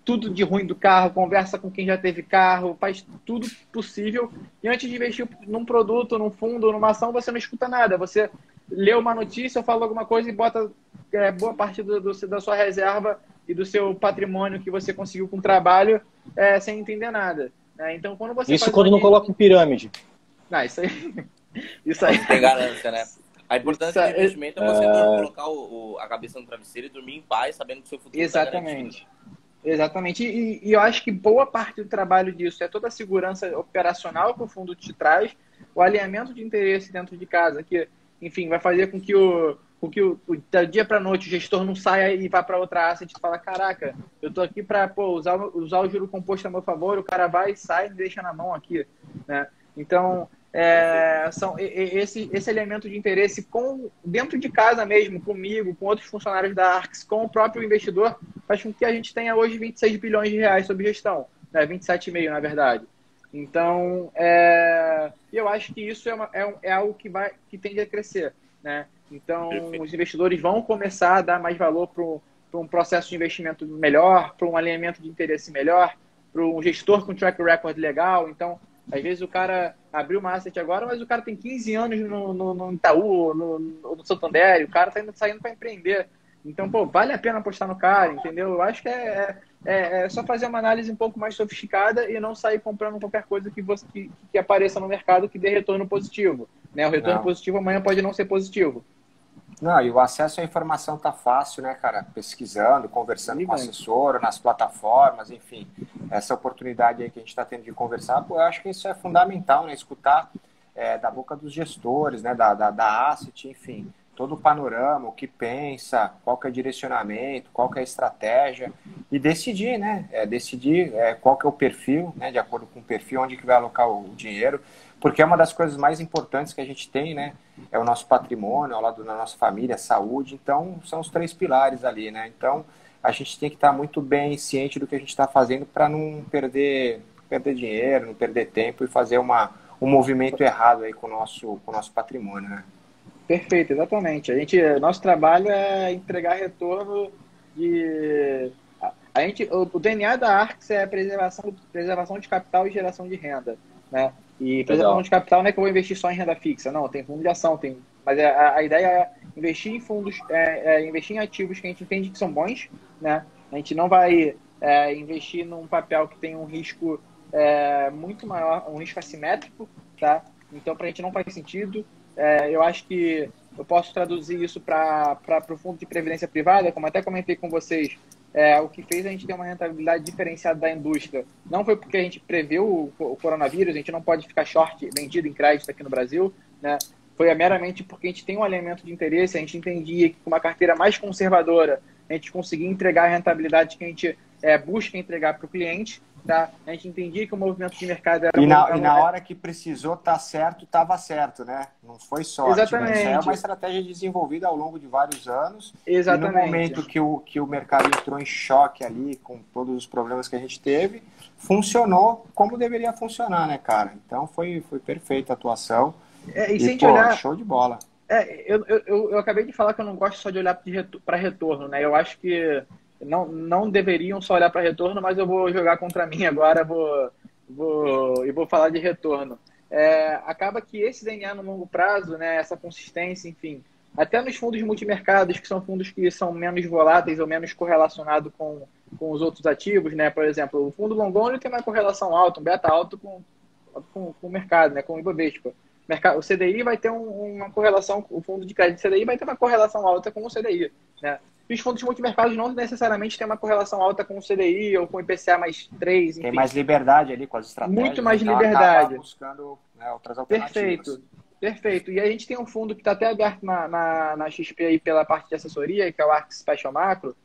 tudo de ruim do carro, conversa com quem já teve carro, faz tudo possível. E antes de investir num produto, num fundo, numa ação, você não escuta nada. Você lê uma notícia ou fala alguma coisa e bota boa parte da sua reserva e do seu patrimônio que você conseguiu com o trabalho sem entender nada, né? Então, quando você isso quando não coloca em pirâmide. Não, isso aí... Isso aí. Tem ganância, né? A importância do investimento é você colocar a cabeça no travesseiro e dormir em paz, sabendo que o seu futuro está garantido. Exatamente. E eu acho que boa parte do trabalho disso é toda a segurança operacional que o fundo te traz, o alinhamento de interesse dentro de casa, que, enfim, vai fazer com que com que da dia para noite o gestor não saia e vá para outra asset e fala, caraca, eu tô aqui para usar o juro composto a meu favor, o cara vai, sai e me deixa na mão aqui, né? Então, esse elemento de interesse dentro de casa mesmo, comigo, com outros funcionários da Arx, com o próprio investidor, faz com que a gente tenha hoje 26 bilhões de reais sob gestão, né? 27,5 na verdade. Então, eu acho que isso é algo que tende a crescer, né? Então, os investidores vão começar a dar mais valor para um processo de investimento melhor, para um alinhamento de interesse melhor, para um gestor com track record legal. Então, às vezes o cara abriu uma asset agora, mas o cara tem 15 anos no Itaú, no Santander, o cara está saindo para empreender. Então, pô, vale a pena apostar no cara, entendeu? Eu acho que é só fazer uma análise um pouco mais sofisticada e não sair comprando qualquer coisa que apareça no mercado que dê retorno positivo, né? O retorno positivo amanhã pode não ser positivo. Não, e o acesso à informação tá fácil, né, cara? Pesquisando, conversando com o assessor, nas plataformas, enfim. Essa oportunidade aí que a gente está tendo de conversar, pô, eu acho que isso é fundamental, né? Escutar da boca dos gestores, né? Da asset, enfim. Todo o panorama, o que pensa, qual que é o direcionamento, qual que é a estratégia. E decidir, né? Decidir qual que é o perfil, né? De acordo com o perfil, onde que vai alocar o dinheiro. Porque é uma das coisas mais importantes que a gente tem, né? É o nosso patrimônio, ao lado da nossa família, saúde. Então, são os 3 pilares ali, né? Então, a gente tem que estar muito bem ciente do que a gente está fazendo para não perder dinheiro, não perder tempo e fazer um movimento errado aí com o nosso patrimônio, né? Perfeito, exatamente. Nosso trabalho é entregar retorno de... O DNA da Arx é a preservação de capital e geração de renda, né? E preservação de capital não é que eu vou investir só em renda fixa, não, tem fundo de ação, mas a ideia é investir em fundos, investir em ativos que a gente entende que são bons, né? A gente não vai investir num papel que tem um risco muito maior, um risco assimétrico, tá? Então, para a gente não faz sentido. Eu acho que eu posso traduzir isso para o fundo de previdência privada, como até comentei com vocês. O que fez a gente ter uma rentabilidade diferenciada da indústria não foi porque a gente preveu o coronavírus, a gente não pode ficar short vendido em crédito aqui no Brasil, né? Foi meramente porque a gente tem um alinhamento de interesse, a gente entendia que com uma carteira mais conservadora a gente conseguia entregar a rentabilidade que a gente busca entregar para o cliente, tá? A gente entendia que o movimento de mercado era... E na hora que precisou estar certo, estava certo, né? Não foi sorte. Exatamente. Né? Isso é uma estratégia desenvolvida ao longo de vários anos. Exatamente. E no momento que o mercado entrou em choque ali, com todos os problemas que a gente teve, funcionou como deveria funcionar, né, cara? Então foi perfeita a atuação. E sem olhar... show de bola. Eu acabei de falar que eu não gosto só de olhar para retorno, né? Eu acho que não deveriam só olhar para retorno, mas eu vou jogar contra mim agora, vou falar de retorno. Acaba que esse DNA no longo prazo, né, essa consistência, enfim, até nos fundos multimercados, que são fundos que são menos voláteis ou menos correlacionados com os outros ativos, né? Por exemplo, o fundo long only tem uma correlação alta, um beta alto com o mercado, né, com o Ibovespa. O CDI vai ter uma correlação, o fundo de crédito CDI vai ter uma correlação alta com o CDI, né? E os fundos multimercados não necessariamente têm uma correlação alta com o CDI ou com o IPCA mais 3, enfim. Tem mais liberdade ali com as estratégias. Muito mais liberdade. Buscando, né, outras alternativas. Perfeito. E a gente tem um fundo que está até aberto na XP aí pela parte de assessoria, que é o Arx Special Macro,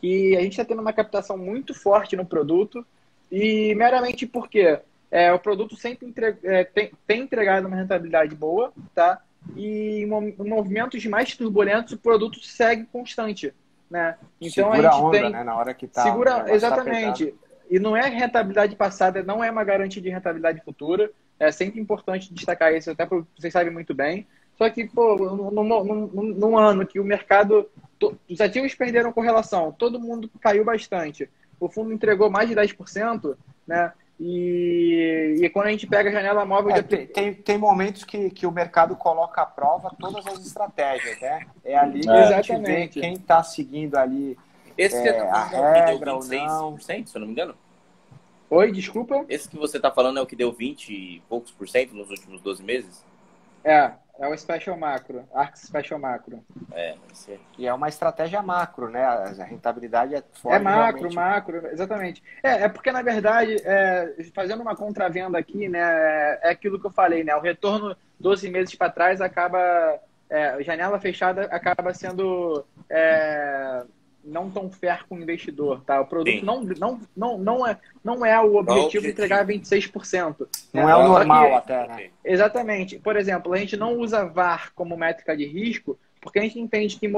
que a gente está tendo uma captação muito forte no produto e meramente porque o produto sempre tem entregado uma rentabilidade boa, tá? E em movimentos mais turbulentos o produto segue constante, né? Então segura a gente onda, né? Na hora que tá... Exatamente. E não é rentabilidade passada, não é uma garantia de rentabilidade futura. É sempre importante destacar isso, até porque vocês sabem muito bem. Só que, pô, num ano que o mercado... Os ativos perderam correlação, todo mundo caiu bastante. O fundo entregou mais de 10%, né? E quando a gente pega a janela móvel... Tem momentos que o mercado coloca à prova todas as estratégias, né? É ali que a gente vê quem está seguindo ali a regra ou não. Se eu não me engano? Oi, desculpa? Esse que você está falando é o que deu 20 e poucos por cento nos últimos 12 meses? É o Special Macro, Arx Special Macro. E é uma estratégia macro, né? A rentabilidade é forte. É macro, exatamente. Porque, na verdade, fazendo uma contravenda aqui, né? É aquilo que eu falei, né? O retorno 12 meses para trás acaba janela fechada acaba sendo não tão fair com o investidor, tá? O produto não é o objetivo de entregar 26%. Não é o normal até, né? Exatamente. Por exemplo, a gente não usa VaR como métrica de risco porque a gente entende que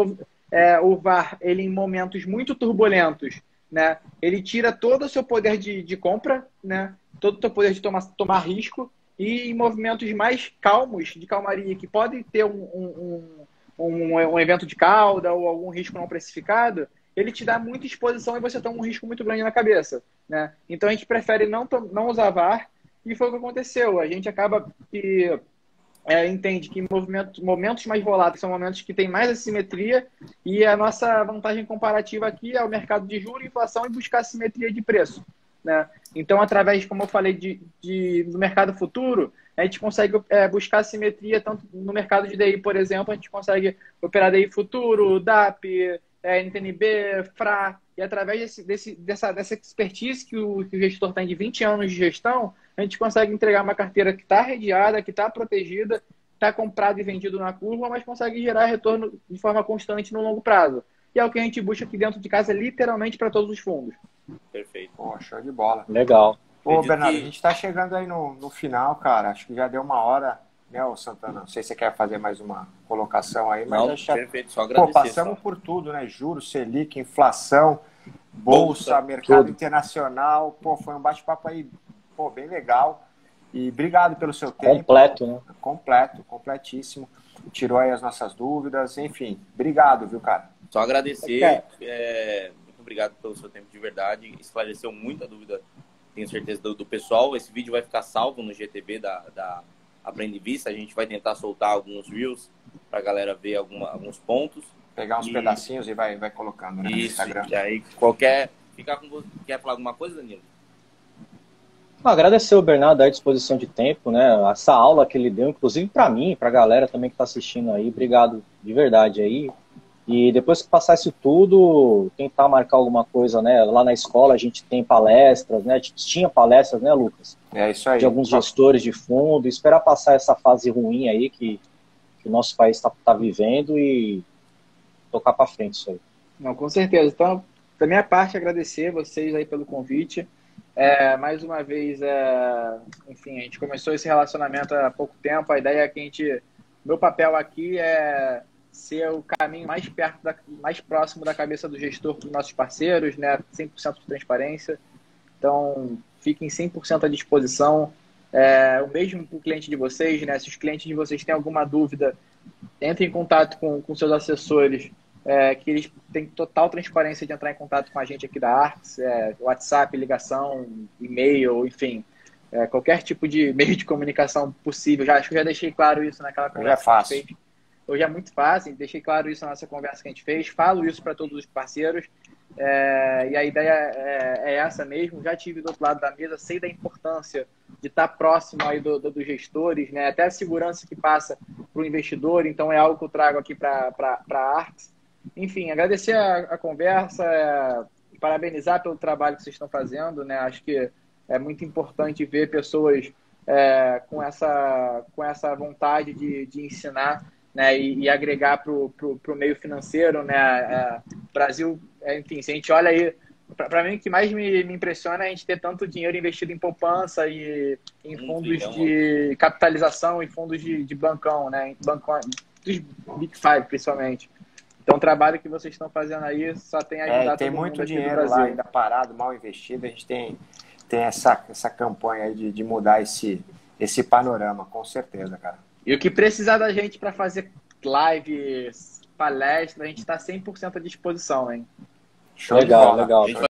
o VaR, ele em momentos muito turbulentos, né, ele tira todo o seu poder de compra, né, todo o seu poder de tomar risco, e em movimentos mais calmos, de calmaria, que podem ter um evento de cauda ou algum risco não precificado, ele te dá muita exposição e você toma um risco muito grande na cabeça, né? Então a gente prefere não usar VaR, e foi o que aconteceu. A gente acaba que entende que momentos mais voláteis são momentos que tem mais assimetria, e a nossa vantagem comparativa aqui é o mercado de juros, inflação e buscar assimetria de preço, né? Então, através, como eu falei, do mercado futuro, a gente consegue buscar assimetria tanto no mercado de DI, por exemplo, a gente consegue operar DI futuro, DAP, NTNB, FRA, e através dessa expertise que o gestor tem de 20 anos de gestão, a gente consegue entregar uma carteira que está redeada, que está protegida, está comprado e vendido na curva, mas consegue gerar retorno de forma constante no longo prazo. E é o que a gente busca aqui dentro de casa, literalmente para todos os fundos. Perfeito. Pô, show de bola. Legal. Ô, Bernardo, a gente está chegando aí no final, cara. Acho que já deu uma hora, né, ô Santana? Não sei se você quer fazer mais uma colocação aí, mas Não, perfeito, só agradecer. Passamos por tudo, né? Juros, Selic, inflação, bolsa, mercado internacional. Pô, foi um bate-papo aí, bem legal. E obrigado pelo seu tempo. Completo, né? Completíssimo. Tirou aí as nossas dúvidas, enfim. Obrigado, viu, cara? Só agradecer. Muito obrigado pelo seu tempo de verdade. Esclareceu muita dúvida, tenho certeza, do pessoal. Esse vídeo vai ficar salvo no GTV da Aprende Vista. A gente vai tentar soltar alguns reels para a galera ver alguns pontos. Pegar uns pedacinhos e vai colocando, né, no Instagram. E aí, quer falar alguma coisa, Danilo? Agradecer o Bernardo à disposição de tempo, né? Essa aula que ele deu, inclusive para mim, para a galera também que está assistindo aí. Obrigado de verdade aí. E depois que passar isso tudo, tentar marcar alguma coisa, né? Lá na escola a gente tem palestras, né? A gente tinha palestras, né, Lucas? É isso aí. De alguns gestores de fundo. Esperar passar essa fase ruim aí que o nosso país está vivendo e tocar para frente isso aí. Não, com certeza. Então, da minha parte, agradecer vocês aí pelo convite. Mais uma vez, enfim, a gente começou esse relacionamento há pouco tempo. A ideia é que meu papel aqui é ser o caminho mais próximo da cabeça do gestor para os nossos parceiros, né? 100% de transparência. Então, fiquem 100% à disposição. O mesmo para o cliente de vocês, né? Se os clientes de vocês têm alguma dúvida, entrem em contato com seus assessores, que eles têm total transparência de entrar em contato com a gente aqui da Arx, WhatsApp, ligação, e-mail, enfim, qualquer tipo de meio de comunicação possível. Acho que eu já deixei claro isso naquela conversa que a gente fez. Hoje é muito fácil, deixei claro isso na nossa conversa que a gente fez, falo isso para todos os parceiros, e a ideia é essa mesmo. Já tive do outro lado da mesa, sei da importância de estar próximo aí dos gestores, né? Até a segurança que passa para o investidor, então é algo que eu trago aqui para a Arx. Enfim, agradecer a conversa, parabenizar pelo trabalho que vocês estão fazendo, né? Acho que é muito importante ver pessoas com essa vontade de ensinar, né? E agregar para o meio financeiro, né? Brasil, enfim, se a gente olha aí, para mim o que mais me impressiona é a gente ter tanto dinheiro investido em poupança e em fundos de capitalização e fundos de bancão, né? Dos Big Five, principalmente. Então, o trabalho que vocês estão fazendo aí só tem ajudado tem muito dinheiro lá ainda parado, mal investido. A gente tem essa campanha aí de mudar esse panorama, com certeza, cara. E o que precisar da gente para fazer lives, palestras, a gente está 100% à disposição, hein? Show de bola. Legal.